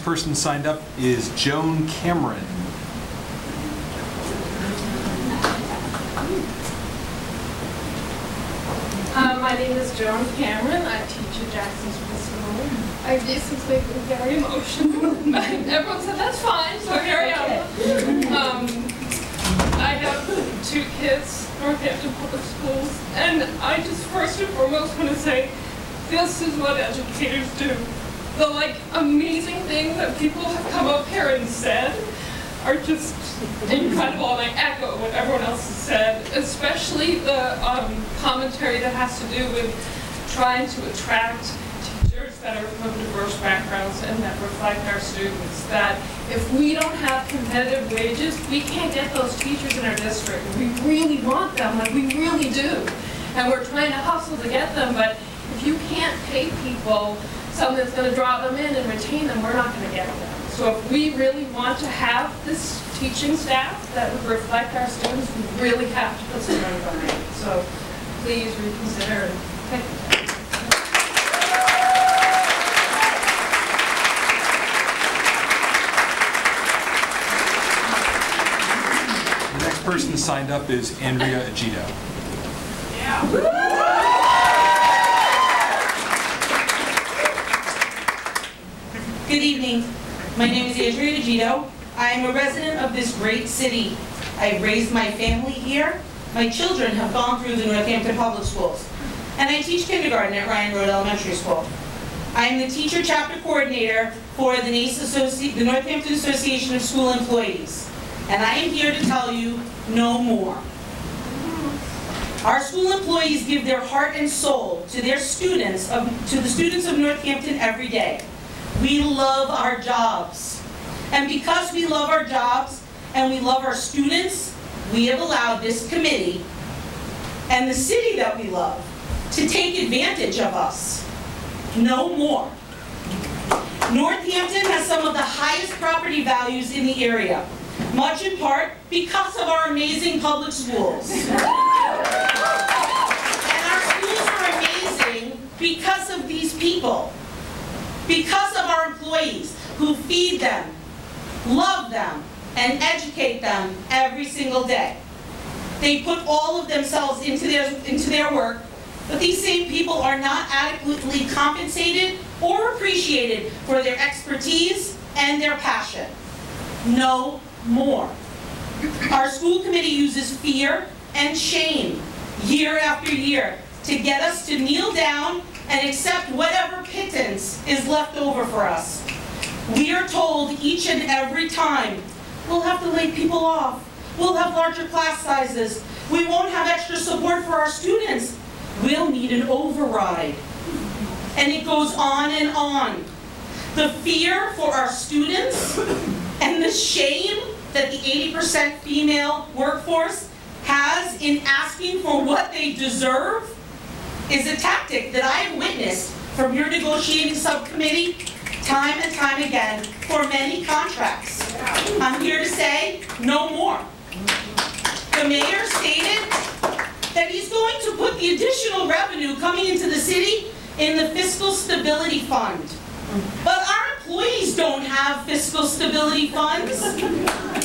Speaker 3: person signed up is Joan Cameron.
Speaker 4: My name is Joan Cameron. I teach at Jackson's School. This is making me very emotional. Everyone said that's fine, so here I am. I have 2 kids, Northampton Public Schools, and I just first and foremost want to say this is what educators do. The amazing things that people have come up here and said are just incredible, and I echo what everyone else has said, especially the commentary that has to do with trying to attract teachers that are from diverse backgrounds and that reflect our students. That if we don't have competitive wages, we can't get those teachers in our district. We really want them, we really do. And we're trying to hustle to get them, but if you can't pay people something that's going to draw them in and retain them, we're not going to get them. So if we really want to have this teaching staff that would reflect our students, we really have to put some money behind it. So please reconsider and thank you.
Speaker 3: The next person signed up is Andrea Agito.
Speaker 20: Good evening. My name is Andrea Agito. I am a resident of this great city. I raised my family here. My children have gone through the Northampton Public Schools. And I teach kindergarten at Ryan Road Elementary School. I am the teacher chapter coordinator for the the Northampton Association of School Employees. And I am here to tell you no more. Our school employees give their heart and soul to their students, to the students of Northampton every day. We love our jobs. And because we love our jobs and we love our students, we have allowed this committee and the city that we love to take advantage of us. No more. Northampton has some of the highest property values in the area, much in part because of our amazing public schools. And our schools are amazing because of these people, because of our employees who feed them, love them, and educate them every single day. They put all of themselves into their work, but these same people are not adequately compensated or appreciated for their expertise and their passion. No more. Our school committee uses fear and shame year after year to get us to kneel down and accept whatever pittance is left over for us. We are told each and every time, we'll have to lay people off. We'll have larger class sizes. We won't have extra support for our students. We'll need an override. And it goes on and on. The fear for our students and the shame that the 80% female workforce has in asking for what they deserve is a tactic that I have witnessed from your negotiating subcommittee time and time again for many contracts. I'm here to say no more. The mayor stated that he's going to put the additional revenue coming into the city in the fiscal stability fund. But our employees don't have fiscal stability funds.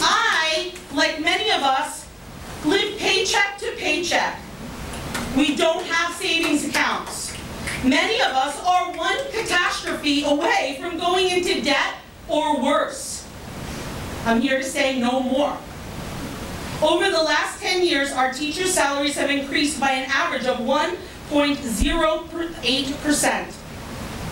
Speaker 20: I, like many of us, live paycheck to paycheck. We don't have savings accounts. Many of us are one catastrophe away from going into debt or worse. I'm here to say no more. Over the last 10 years, our teachers' salaries have increased by an average of 1.08%,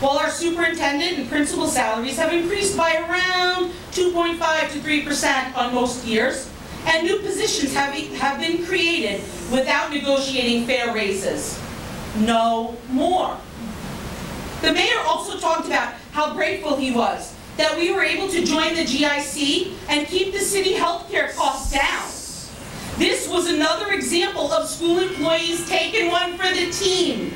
Speaker 20: while our superintendent and principal salaries have increased by around 2.5 to 3% on most years, and new positions have been created without negotiating fair raises. No more. The mayor also talked about how grateful he was that we were able to join the GIC and keep the city healthcare costs down. This was another example of school employees taking one for the team.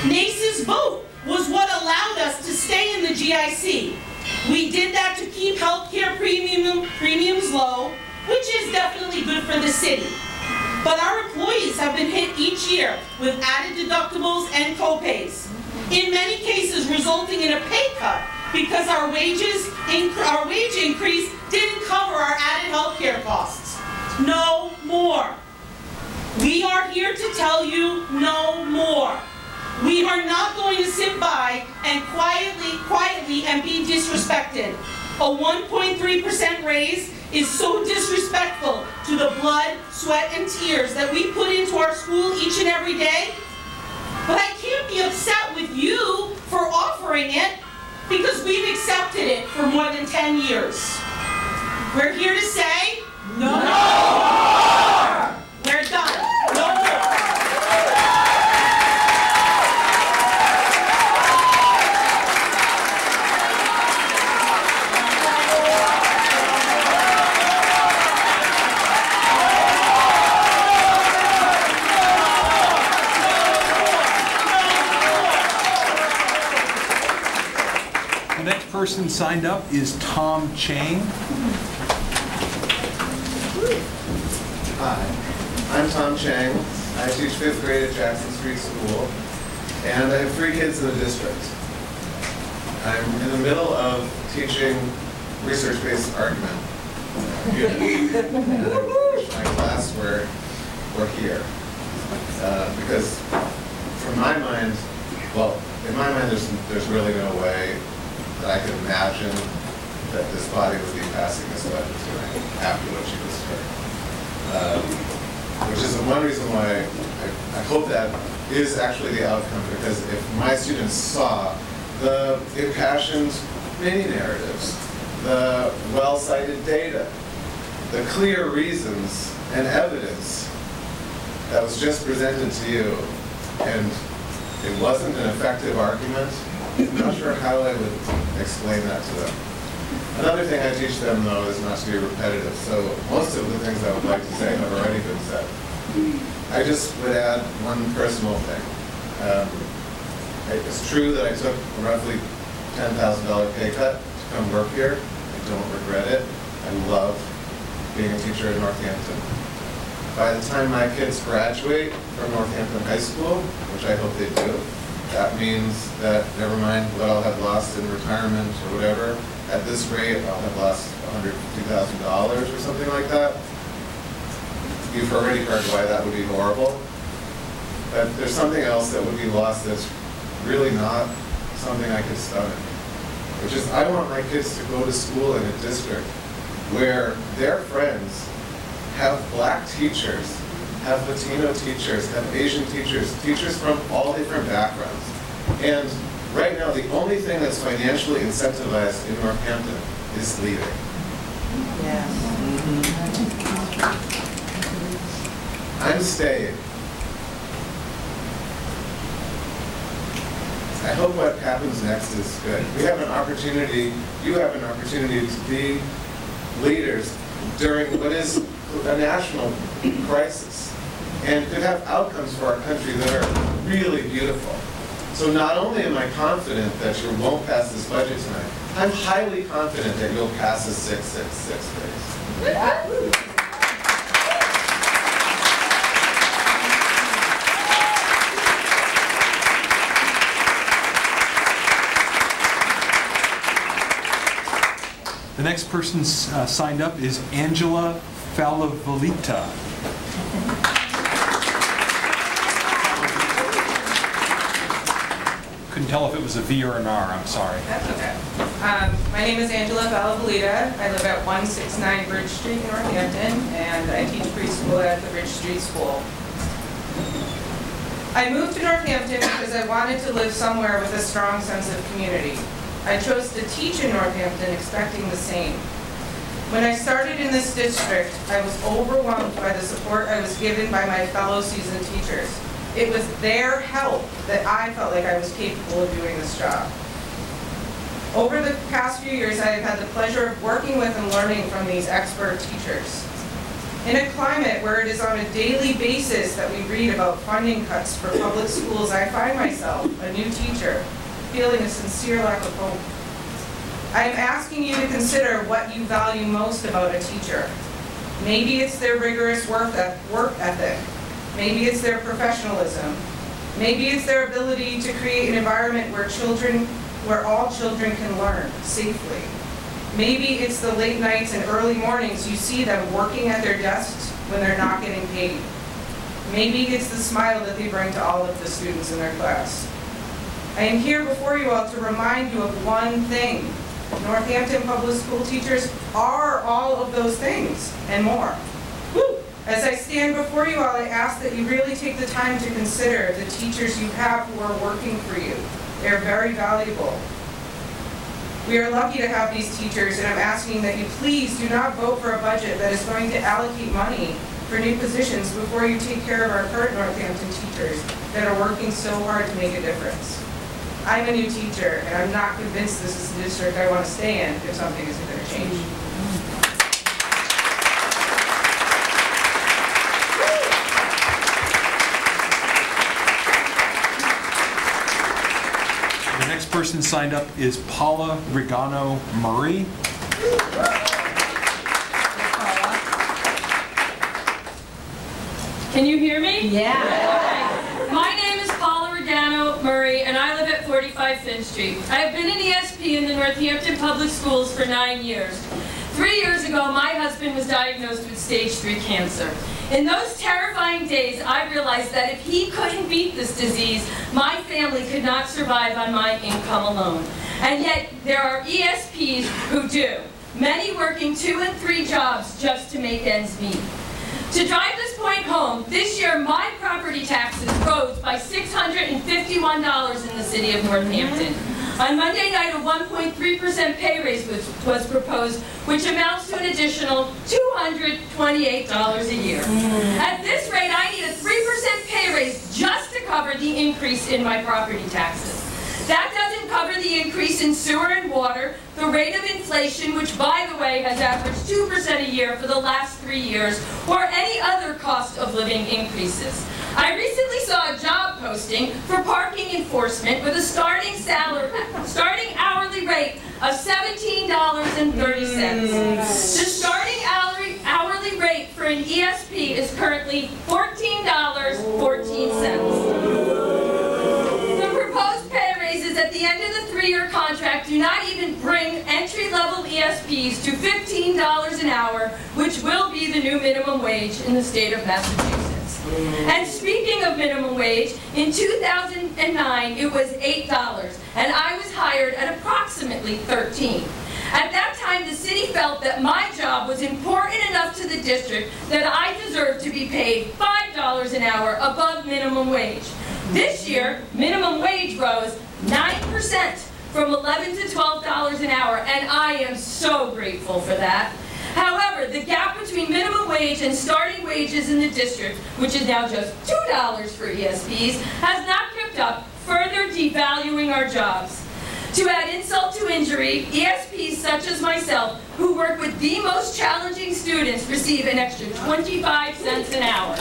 Speaker 20: NACE's vote was what allowed us to stay in the GIC. We did that to keep healthcare premiums low, which is definitely good for the city. But our employees have been hit each year with added deductibles and co-pays, in many cases resulting in a pay cut because our wage increase didn't cover our added health care costs. No more. We are here to tell you no more. We are not going to sit by and quietly and be disrespected. A 1.3% raise is so disrespectful to the blood, sweat, and tears that we put into our school each and every day. But I can't be upset with you for offering it because we've accepted it for more than 10 years. We're here to say, no more! We're done. No more.
Speaker 3: The next person signed up is Tom Chang.
Speaker 21: Hi, I'm Tom Chang. I teach 5th grade at Jackson Street School, and I have 3 kids in the district. I'm in the middle of teaching research-based argument. And I wish my class were here. Because from my mind, well, in my mind there's really no way that I could imagine that this body would be passing this budget tonight after what you just heard. Which is one reason why I hope that is actually the outcome, because if my students saw the impassioned mini-narratives, the well-cited data, the clear reasons and evidence that was just presented to you, and it wasn't an effective argument, I'm not sure how I would explain that to them. Another thing I teach them, though, is not to be repetitive, so most of the things I would like to say have already been said. I just would add one personal thing. It's true that I took a roughly $10,000 pay cut to come work here. I don't regret it. I love being a teacher in Northampton. By the time my kids graduate from Northampton High School, which I hope they do, that means that, never mind what I'll have lost in retirement or whatever, at this rate I'll have lost $150,000 or something like that. You've already heard why that would be horrible. But there's something else that would be lost that's really not something I could stomach. Which is, I want my kids to go to school in a district where their friends have black teachers, have Latino teachers, have Asian teachers, teachers from all different backgrounds. And right now, the only thing that's financially incentivized in Northampton is leaving. I'm staying. I hope what happens next is good. We have an opportunity, you have an opportunity to be leaders during what is a national crisis and could have outcomes for our country that are really beautiful. So not only am I confident that you won't pass this budget tonight, I'm highly confident that you'll pass the 666 raise.
Speaker 3: The next person signed up is Angela Falavolita. Couldn't tell if it was a V or an R, I'm sorry.
Speaker 22: That's okay. My name is Angela Falavolita. I live at 169 Bridge Street in Northampton, and I teach preschool at the Bridge Street School. I moved to Northampton because I wanted to live somewhere with a strong sense of community. I chose to teach in Northampton expecting the same. When I started in this district, I was overwhelmed by the support I was given by my fellow seasoned teachers. It was their help that I felt like I was capable of doing this job. Over the past few years, I have had the pleasure of working with and learning from these expert teachers. In a climate where it is on a daily basis that we read about funding cuts for public schools, I find myself, a new teacher, feeling a sincere lack of hope. I am asking you to consider what you value most about a teacher. Maybe it's their rigorous work ethic. Maybe it's their professionalism. Maybe it's their ability to create an environment where children where all children can learn safely. Maybe it's the late nights and early mornings you see them working at their desks when they're not getting paid. Maybe it's the smile that they bring to all of the students in their class. I am here before you all to remind you of one thing. Northampton public school teachers are all of those things and more. Woo! As I stand before you all, I ask that you really take the time to consider the teachers you have who are working for you. They are very valuable. We are lucky to have these teachers, and I'm asking that you please do not vote for a budget that is going to allocate money for new positions before you take care of our current Northampton teachers that are working so hard to make a difference. I'm a new teacher, and I'm not convinced this is the district I want to stay in if something isn't going to change.
Speaker 3: The next person signed up is Paula Regano Murray.
Speaker 1: Can you hear me?
Speaker 15: Yeah.
Speaker 1: Okay. My name is Paula Regano Murray, and I live at 45 Finn Street. I have been an ESP in the Northampton Public Schools for 9 years. 3 years ago, my husband was diagnosed with stage 3 cancer. In those terrifying days, I realized that if he couldn't beat this disease, my family could not survive on my income alone. And yet, there are ESPs who do, many working 2 and 3 jobs just to make ends meet. To drive this point home, this year my property taxes rose by $651 in the city of Northampton. On Monday night, a 1.3% pay raise was proposed, which amounts to an additional $228 a year. At this rate, I need a 3% pay raise just to cover the increase in my property taxes. That doesn't cover the increase in sewer and water, the rate of inflation, which, by the way, has averaged 2% a year for the last 3 years, or any other cost of living increases. I recently saw a job posting for parking enforcement with a starting hourly rate of $17.30. The starting hourly rate for an ESP is currently $14.14. At the end of the 3-year contract do not even bring entry-level ESPs to $15 an hour, which will be the new minimum wage in the state of Massachusetts. And speaking of minimum wage, in 2009 it was $8, and I was hired at approximately $13. At that time, the city felt that my job was important enough to the district that I deserved to be paid $5 an hour above minimum wage. This year, minimum wage rose 9% from $11 to $12 an hour, and I am so grateful for that. However, the gap between minimum wage and starting wages in the district, which is now just $2 for ESPs, has not kept up, further devaluing our jobs. To add insult to injury, ESPs such as myself, who work with the most challenging students, receive an extra 25 cents an hour.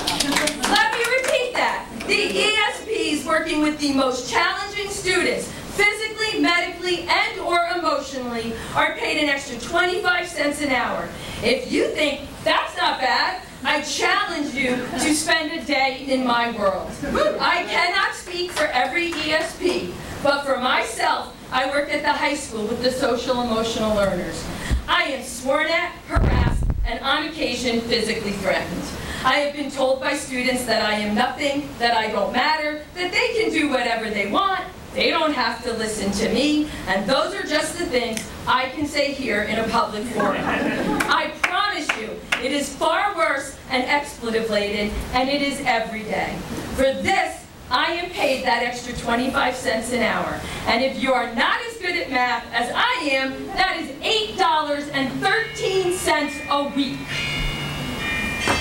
Speaker 1: Let me repeat that. The ESPs working with the most challenging students, physically, medically, and or emotionally, are paid an extra 25 cents an hour. If you think that's not bad, I challenge you to spend a day in my world. I cannot speak for every ESP, but for myself, I work at the high school with the social emotional learners. I am sworn at, harassed, and on occasion physically threatened. I have been told by students that I am nothing, that I don't matter, that they can do whatever they want, they don't have to listen to me, and those are just the things I can say here in a public forum. I promise you, it is far worse and expletive-laden, and it is every day. For this, I am paid that extra 25 cents an hour. And if you are not as good at math as I am, that is $8.13 a week.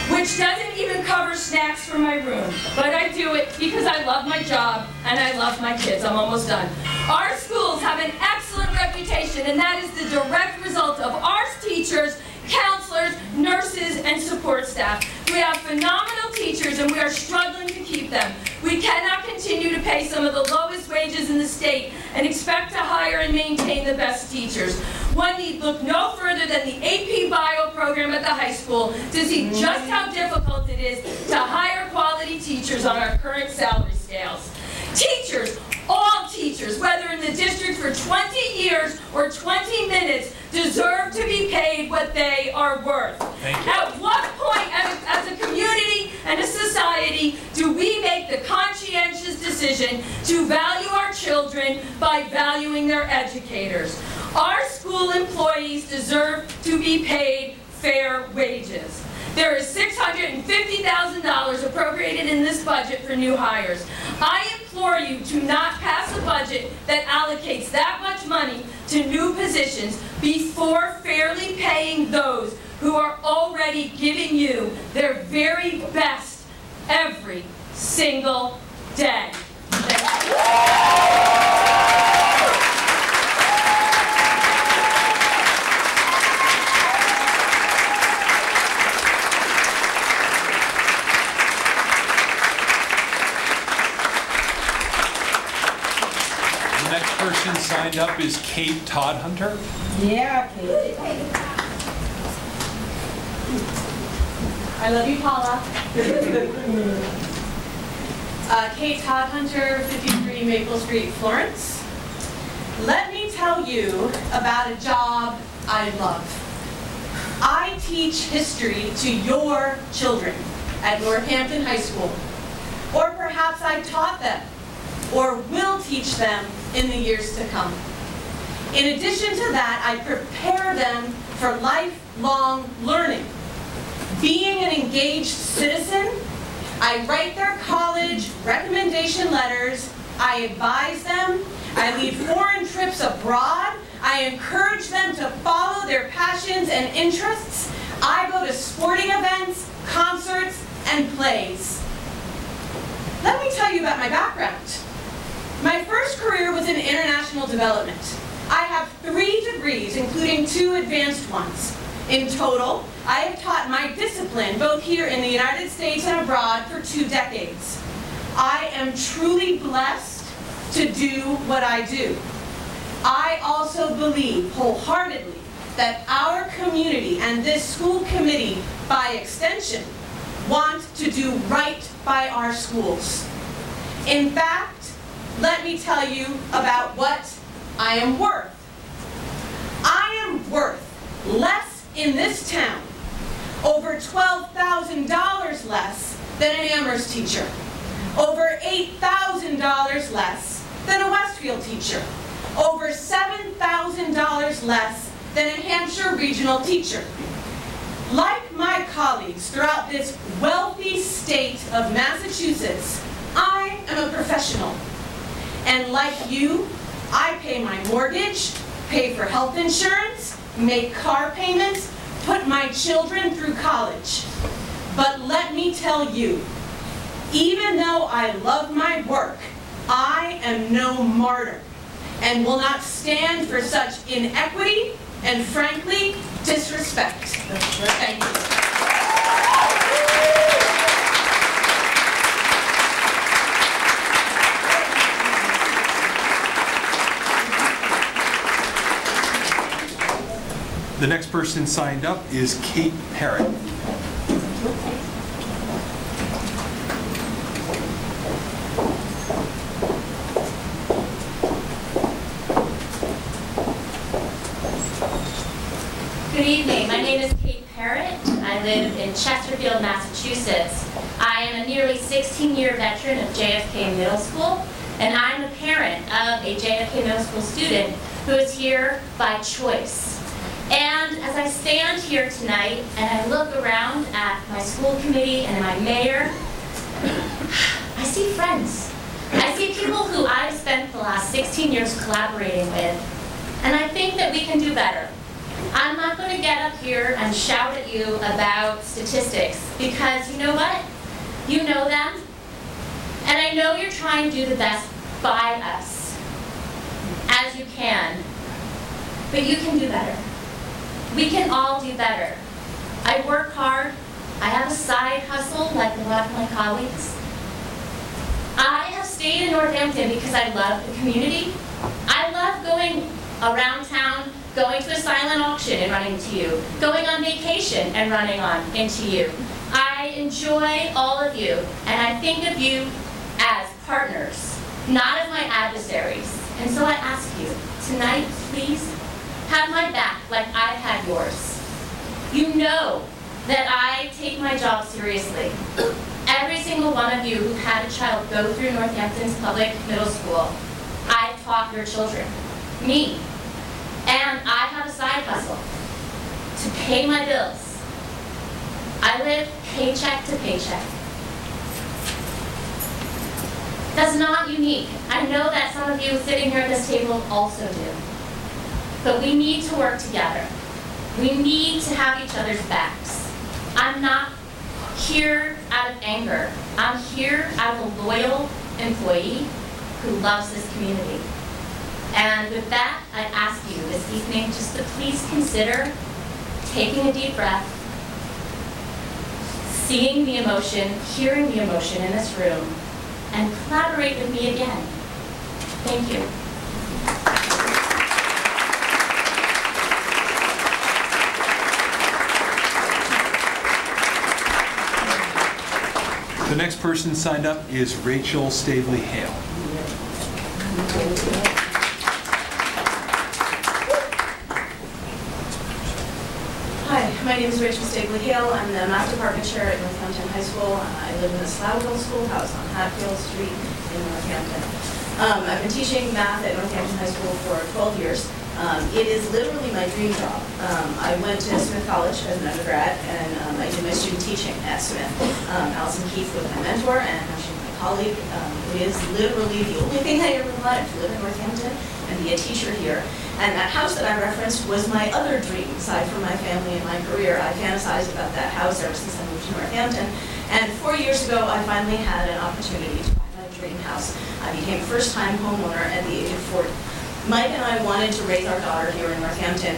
Speaker 1: Which doesn't even cover snacks for my room. But I do it because I love my job and I love my kids. I'm almost done. Our schools have an excellent reputation, and that is the direct result of our teachers, counselors, nurses, and support staff. We have phenomenal teachers, and we are struggling to keep them. We cannot continue to pay some of the lowest wages in the state and expect to hire and maintain the best teachers. One need look no further than the AP Bio program at the high school to see just how difficult it is to hire quality teachers on our current salary scales. Teachers, all teachers, whether in the district for 20 years or 20 minutes deserve to be paid what they are worth. At what point as a community and a society do we make the conscientious decision to value our children by valuing their educators? Our school employees deserve to be paid fair wages. There is $650,000 appropriated in this budget for new hires. I implore you to not pass a budget that allocates that much money to new positions before fairly paying those who are already giving you their very best every single day. Thank you.
Speaker 3: The next person signed up is Kate Toddhunter.
Speaker 2: Yeah, Kate.
Speaker 5: I love you, Paula. Kate Toddhunter, 53 Maple Street, Florence. Let me tell you about a job I love. I teach history to your children at Northampton High School. Or perhaps I've taught them, or will teach them in the years to come. In addition to that, I prepare them for lifelong learning. Being an engaged citizen, I write their college recommendation letters, I advise them, I lead foreign trips abroad, I encourage them to follow their passions and interests, I go to sporting events, concerts, and plays. Let me tell you about my background. My first career was in international development. I have 3 degrees, including 2 advanced ones. In total, I have taught my discipline both here in the United States and abroad for 2 decades. I am truly blessed to do what I do. I also believe wholeheartedly that our community and this school committee, by extension, want to do right by our schools. In fact, let me tell you about what I am worth. I am worth less in this town, over $12,000 less than an Amherst teacher, over $8,000 less than a Westfield teacher, over $7,000 less than a Hampshire regional teacher. Like my colleagues throughout this wealthy state of Massachusetts, I am a professional. And like you, I pay my mortgage, pay for health insurance, make car payments, put my children through college. But let me tell you, even though I love my work, I am no martyr and will not stand for such inequity and, frankly, disrespect. Thank you.
Speaker 3: The next person signed up is Kate Parrott.
Speaker 23: Good evening. My name is Kate Parrott. I live in Chesterfield, Massachusetts. I am a nearly 16-year veteran of JFK Middle School, and I'm a parent of a JFK Middle School student who is here by choice. And as I stand here tonight and I look around at my school committee and my mayor, I see friends. I see people who I've spent the last 16 years collaborating with, and I think that we can do better. I'm not going to get up here and shout at you about statistics, because you know what? You know them, and I know you're trying to do the best by us, as you can, but you can do better. We can all do better. I work hard. I have a side hustle like a lot of my colleagues. I have stayed in Northampton because I love the community. I love going around town, going to a silent auction and running into you, going on vacation and running into you. I enjoy all of you, and I think of you as partners, not as my adversaries. And so I ask you, tonight, please, have my back like I've had yours. You know that I take my job seriously. Every single one of you who had a child go through Northampton's public middle school, I've taught your children. Me. And I have a side hustle to pay my bills. I live paycheck to paycheck. That's not unique. I know that some of you sitting here at this table also do. But we need to work together. We need to have each other's backs. I'm not here out of anger. I'm here out of a loyal employee who loves this community. And with that, I ask you this evening just to please consider taking a deep breath, seeing the emotion, hearing the emotion in this room, and collaborate with me again. Thank you.
Speaker 3: The next person signed up is Rachel Stavely Hale.
Speaker 2: Hi, my name is Rachel Stavely Hale. I'm the math department chair at Northampton High School. I live in the Slowville Schoolhouse on Hatfield Street in Northampton. I've been teaching math at Northampton High School for 12 years. It is literally my dream job. I went to Smith College as an undergrad, and I did my student teaching at Smith. Allison Keith was my mentor, and now she's my colleague. It is literally the only thing I ever wanted, to live in Northampton and be a teacher here. And that house that I referenced was my other dream, aside from my family and my career. I fantasized about that house ever since I moved to Northampton. And 4 years ago, I finally had an opportunity to buy my dream house. I became a first-time homeowner at the age of 40. Mike and I wanted to raise our daughter here in Northampton,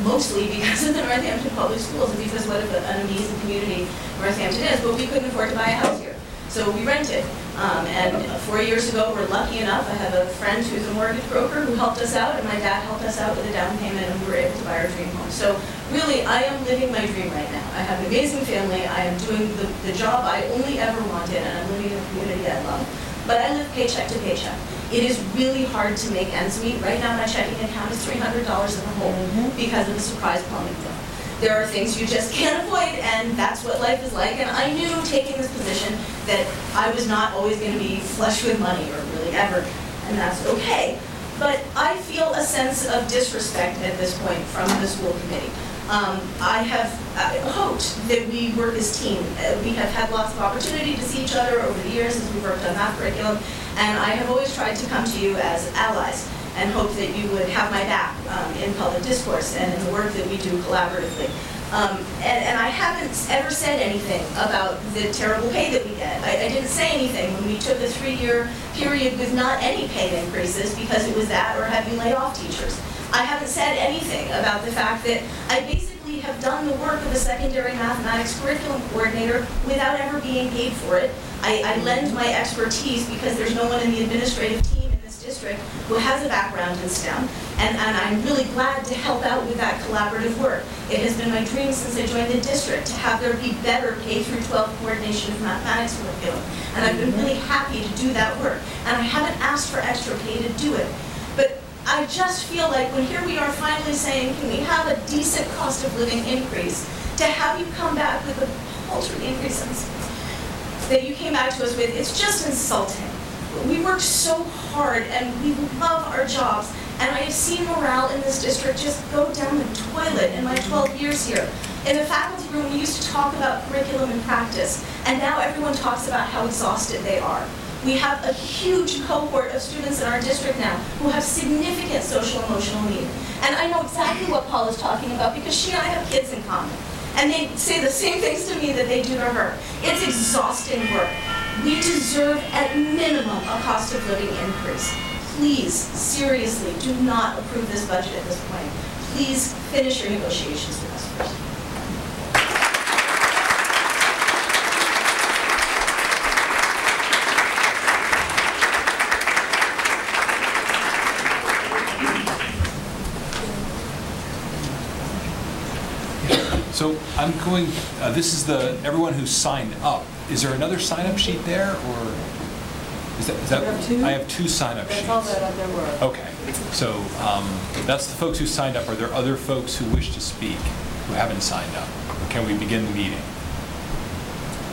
Speaker 2: mostly because of the Northampton Public Schools and because what an amazing community Northampton is, but we couldn't afford to buy a house here. So we rented. And 4 years ago, we're lucky enough, I have a friend who's a mortgage broker who helped us out, and my dad helped us out with a down payment, and we were able to buy our dream home. So really, I am living my dream right now. I have an amazing family. I am doing the job I only ever wanted, and I'm living in a community I love. But I live paycheck to paycheck. It is really hard to make ends meet. Right now, my checking account is $300 in the hole because of the surprise plumbing bill. There are things you just can't avoid, and that's what life is like. And I knew taking this position that I was not always going to be flush with money, or really ever, and that's okay. But I feel a sense of disrespect at this point from the school committee. I have hoped that we work as a team. We have had lots of opportunity to see each other over the years as we've worked on math curriculum, and I have always tried to come to you as allies and hope that you would have my back in public discourse and in the work that we do collaboratively. And I haven't ever said anything about the terrible pay that we get. I didn't say anything when we took a 3-year period with not any pay increases because it was that or having laid off teachers. I haven't said anything about the fact that I basically have done the work of a secondary mathematics curriculum coordinator without ever being paid for it. I lend my expertise because there's no one in the administrative team in this district who has a background in STEM, and I'm really glad to help out with that collaborative work. It has been my dream since I joined the district to have there be better K-12 coordination of mathematics curriculum, and I've been really happy to do that work. And I haven't asked for extra pay to do it. But I just feel like when here we are finally saying, can we have a decent cost of living increase, to have you come back with a paltry increase that you came back to us with, it's just insulting. We work so hard and we love our jobs, and I have seen morale in this district just go down the toilet in my 12 years here. In the faculty room, we used to talk about curriculum and practice, and now everyone talks about how exhausted they are. We have a huge cohort of students in our district now who have significant social emotional need. And I know exactly what Paul is talking about because she and I have kids in common. And they say the same things to me that they do to her. It's exhausting work. We deserve, at minimum, a cost of living increase. Please, seriously, do not approve this budget at this point. Please finish your negotiations with us first.
Speaker 3: So I'm going, this is everyone who signed up. Is there another sign-up sheet there, or Is that, I have 2 sign-up sheets.
Speaker 2: That's all that there were.
Speaker 3: Okay, so that's the folks who signed up. Are there other folks who wish to speak who haven't signed up? Or can we begin the meeting?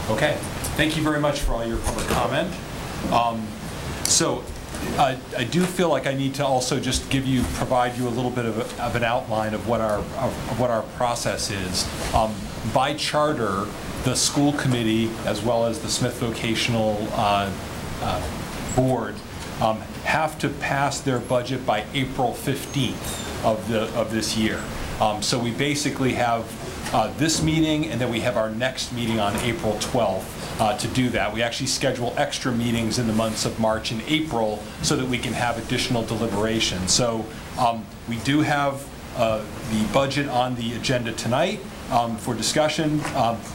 Speaker 3: Okay, thank you very much for all your public comment. So I do feel like I need to also just provide you a little bit of an outline of what our process is. By charter, the school committee, as well as the Smith Vocational Board, have to pass their budget by April 15th of this year. So we basically have this meeting, and then we have our next meeting on April 12th to do that. We actually schedule extra meetings in the months of March and April so that we can have additional deliberation. So we do have the budget on the agenda tonight for discussion,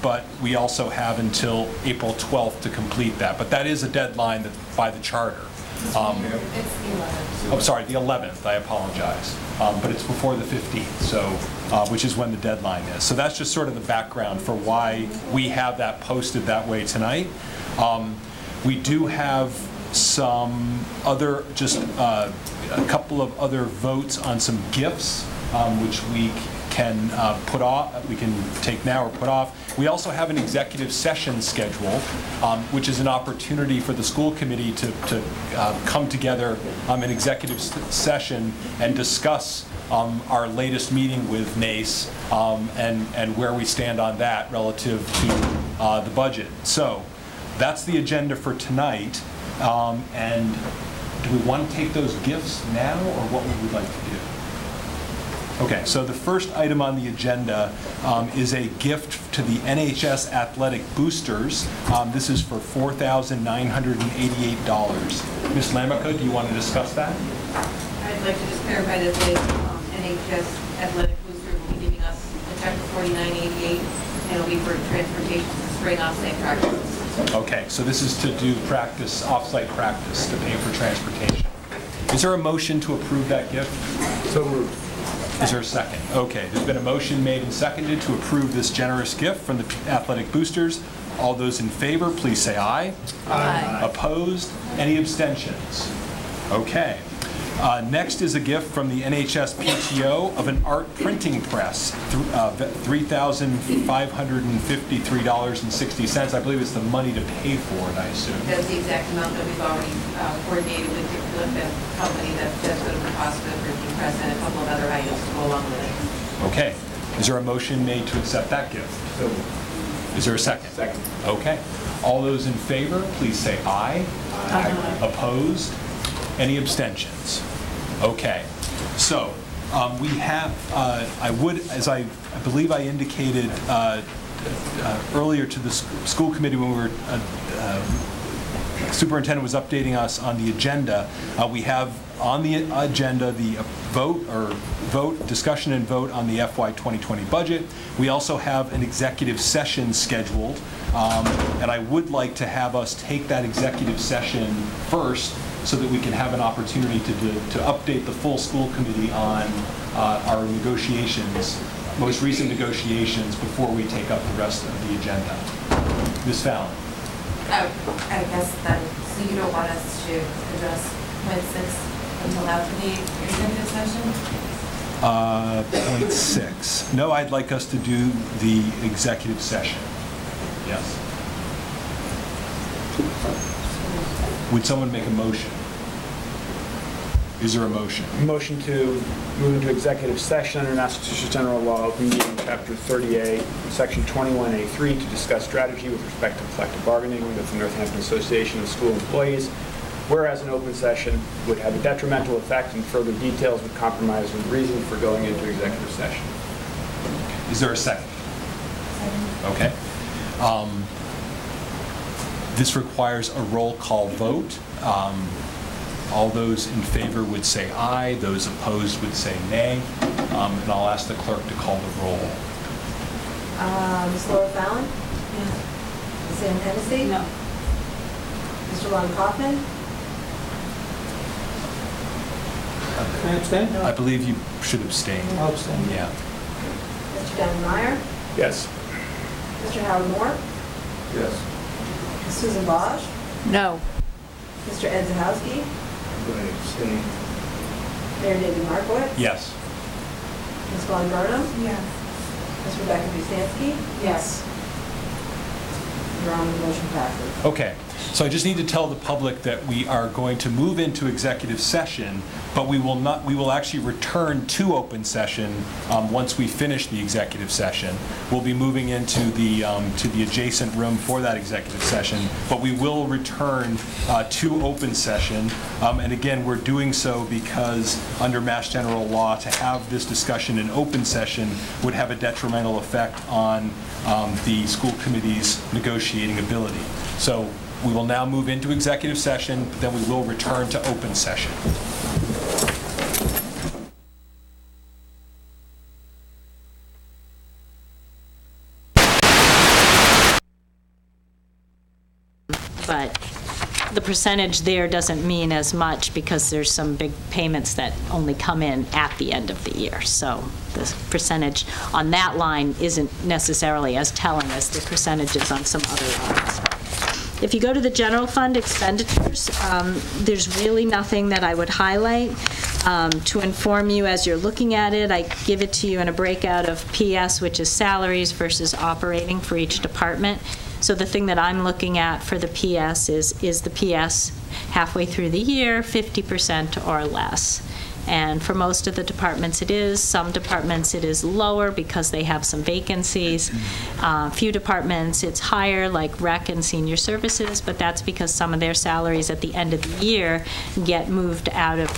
Speaker 3: but we also have until April 12th to complete that. But that is a deadline by the charter.
Speaker 2: It's the 11th.
Speaker 3: I'm sorry, the 11th, I apologize. But it's before the 15th, so which is when the deadline is. So that's just sort of the background for why we have that posted that way tonight. We do have some other, just a couple of other votes on some gifts, which we can put off, we can take now or put off. We also have an executive session scheduled, which is an opportunity for the school committee to come together in executive session and discuss our latest meeting with NACE and where we stand on that relative to the budget. So that's the agenda for tonight. And do we want to take those gifts now, or what would we like to do? Okay, so the first item on the agenda is a gift to the NHS Athletic Boosters. This is for $4,988. Ms. Lamico, do you want to discuss that?
Speaker 6: I'd like to just clarify that the NHS Athletic Boosters will be giving us a check for $49.88, and it'll be for transportation to spring off-site practices.
Speaker 3: Okay, so this is to do practice, off-site practice, to pay for transportation. Is there a motion to approve that gift? So moved. Is there a second? Okay, there's been a motion made and seconded to approve this generous gift from the Athletic Boosters. All those in favor, please say aye. Aye. Opposed? Any abstentions? Okay. Next is a gift from the NHS PTO of an art printing press, $3,553.60. I believe it's the money to pay for it, I assume.
Speaker 6: That's the exact amount that we've already coordinated with the company that's going to cost for the printing press and a couple of other items to go along with it.
Speaker 3: Okay. Is there a motion made to accept that gift? Is there a second? Second. Okay. All those in favor, please say aye. Aye. Opposed? Any abstentions? Okay. So we have, I would, as I believe I indicated earlier to the school committee when we were, superintendent was updating us on the agenda, we have on the agenda the discussion and vote on the FY 2020 budget. We also have an executive session scheduled, and I would like to have us take that executive session first so that we can have an opportunity to update the full school committee on our negotiations, most recent negotiations, before we take up the rest of the agenda. Ms. Fallon.
Speaker 6: I guess then, so you don't want us to address point 6 until after the executive session?
Speaker 3: Point 6. No, I'd like us to do the executive session. Yes. Would someone make a motion? Is there a motion?
Speaker 7: Motion to move into executive session under Massachusetts General Law, Open Meeting, Chapter 30A, Section 21A3, to discuss strategy with respect to collective bargaining with the Northampton Association of School Employees. Whereas an open session would have a detrimental effect and further details would compromise with reason for going into executive session.
Speaker 3: Is there a second? Okay. This requires a roll call vote. All those in favor would say aye. Those opposed would say nay. And I'll ask the clerk to call the roll.
Speaker 2: Ms. Laura Fallon?
Speaker 6: Yes.
Speaker 2: Ms. Ann Hennessy?
Speaker 6: No.
Speaker 2: Mr. Ron Kaufman?
Speaker 3: Can I abstain? I believe you should abstain.
Speaker 7: I'll abstain.
Speaker 3: Yeah.
Speaker 2: Mr. Dan Meyer?
Speaker 7: Yes.
Speaker 2: Mr. Howard Moore?
Speaker 7: Yes.
Speaker 2: Ms. Susan Bosch?
Speaker 16: No.
Speaker 8: Mr. Ed Zahowski?
Speaker 7: I'm going to abstain.
Speaker 8: Mayor David Markowitz?
Speaker 3: Yes.
Speaker 8: Ms. Von Burnham?
Speaker 13: Yes.
Speaker 8: Ms. Rebecca Bustansky?
Speaker 13: Yes.
Speaker 8: Your Honor, the motion passes.
Speaker 3: Okay, so I just need to tell the public that we are going to move into executive session, but we will actually return to open session once we finish the executive session. We'll be moving into the to the adjacent room for that executive session, but we will return to open session. And again, we're doing so because under Mass General Law, to have this discussion in open session would have a detrimental effect on the school committee's negotiating ability. So we will now move into executive session, but then we will return to open session.
Speaker 9: But the percentage there doesn't mean as much because there's some big payments that only come in at the end of the year. So the percentage on that line isn't necessarily as telling as the percentages on some other lines. If you go to the general fund expenditures, there's really nothing that I would highlight. To inform you as you're looking at it, I give it to you in a breakout of PS, which is salaries versus operating for each department. So the thing that I'm looking at for the PS is the PS halfway through the year, 50% or less. And for most of the departments it is. Some departments it is lower because they have some vacancies. Few departments it's higher, like rec and senior services, but that's because some of their salaries at the end of the year get moved out of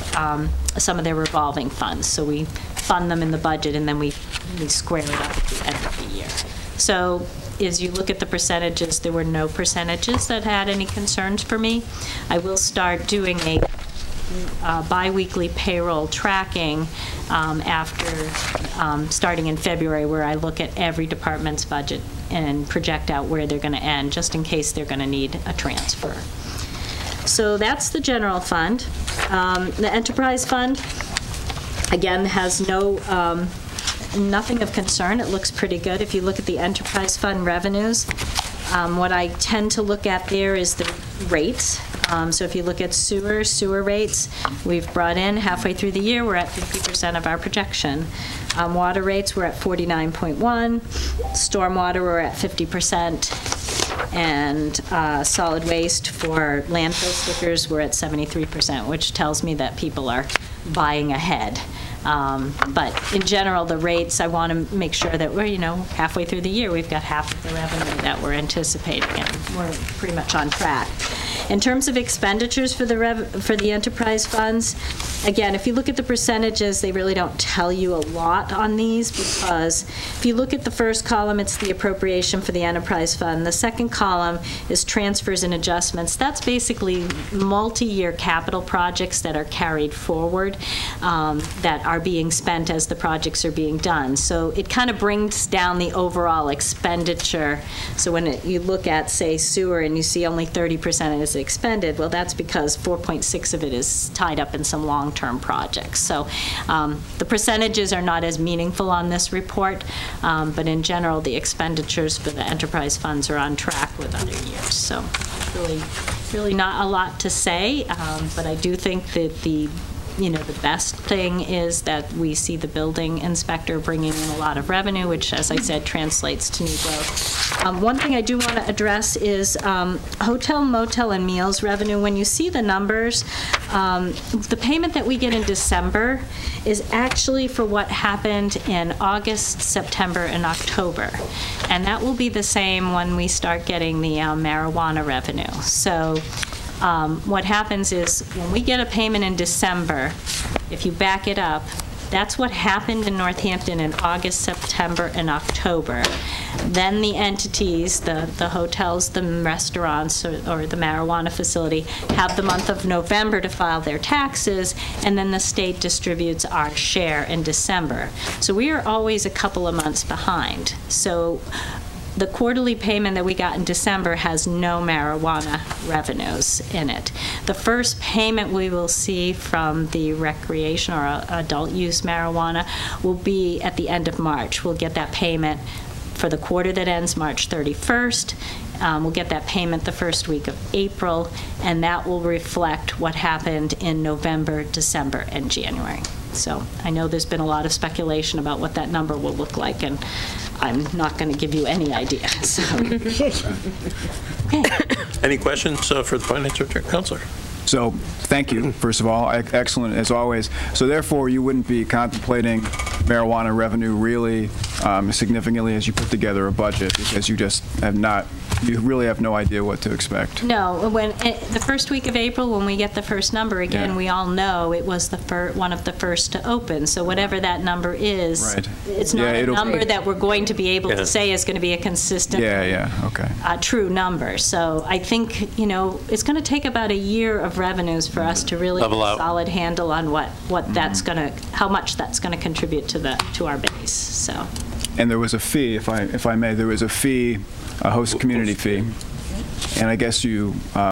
Speaker 9: some of their revolving funds. So we fund them in the budget and then we square it up at the end of the year. So as you look at the percentages, there were no percentages that had any concerns for me. I will start doing a bi-weekly payroll tracking after starting in February, where I look at every department's budget and project out where they're going to end, just in case they're going to need a transfer. So that's the general fund. The enterprise fund, again, has nothing of concern. It looks pretty good. If you look at the enterprise fund revenues, what I tend to look at there is the rates. So if you look at sewer rates, we've brought in halfway through the year, we're at 50% of our projection. Water rates, we're at 49.1. Stormwater, we're at 50%. And solid waste for landfill stickers, we're at 73%, which tells me that people are buying ahead. But in general, the rates, I want to make sure that we're, halfway through the year, we've got half of the revenue that we're anticipating, and we're pretty much on track. In terms of expenditures for the enterprise funds, again, if you look at the percentages, they really don't tell you a lot on these, because if you look at the first column, it's the appropriation for the enterprise fund. The second column is transfers and adjustments. That's basically multi-year capital projects that are carried forward that are being spent as the projects are being done. So it kind of brings down the overall expenditure. So when you look at, say, sewer and you see only 30% is expended, well, that's because 4.6 of it is tied up in some long-term projects. So the percentages are not as meaningful on this report, but in general, the expenditures for the enterprise funds are on track with other years. So really not a lot to say, but I do think that the best thing is that we see the building inspector bringing in a lot of revenue, which, as I said, translates to new growth. One thing I do want to address is hotel, motel, and meals revenue. When you see the numbers, the payment that we get in December is actually for what happened in August, September, and October. And that will be the same when we start getting the marijuana revenue. So what happens is when we get a payment in December, if you back it up, that's what happened in Northampton in August, September, and October. Then the entities, the hotels, the restaurants, or the marijuana facility, have the month of November to file their taxes, and then the state distributes our share in December. So we are always a couple of months behind. So the quarterly payment that we got in December has no marijuana revenues in it. The first payment we will see from the recreation or adult use marijuana will be at the end of March. We'll get that payment for the quarter that ends March 31st, We'll get that payment the first week of April, and that will reflect what happened in November, December, and January. So I know there's been a lot of speculation about what that number will look like, and I'm not going to give you any idea. So. Okay.
Speaker 10: Any questions for the Finance Director? Counselor?
Speaker 7: So, thank you, first of all. Excellent, as always. So therefore, you wouldn't be contemplating marijuana revenue really significantly as you put together a budget, because you just have not, you really have no idea what to expect.
Speaker 9: No, the first week of April, when we get the first number again, we all know it was one of the first to open. So whatever that number is, it's not a number that we're going to be able to say is going to be a consistent, true number. So I think, it's going to take about a year of revenues for us to really get a solid handle on what that's going to, how much that's going to contribute to our base. So.
Speaker 7: And there was a fee, if I may, there was a fee, a host community fee, and I guess you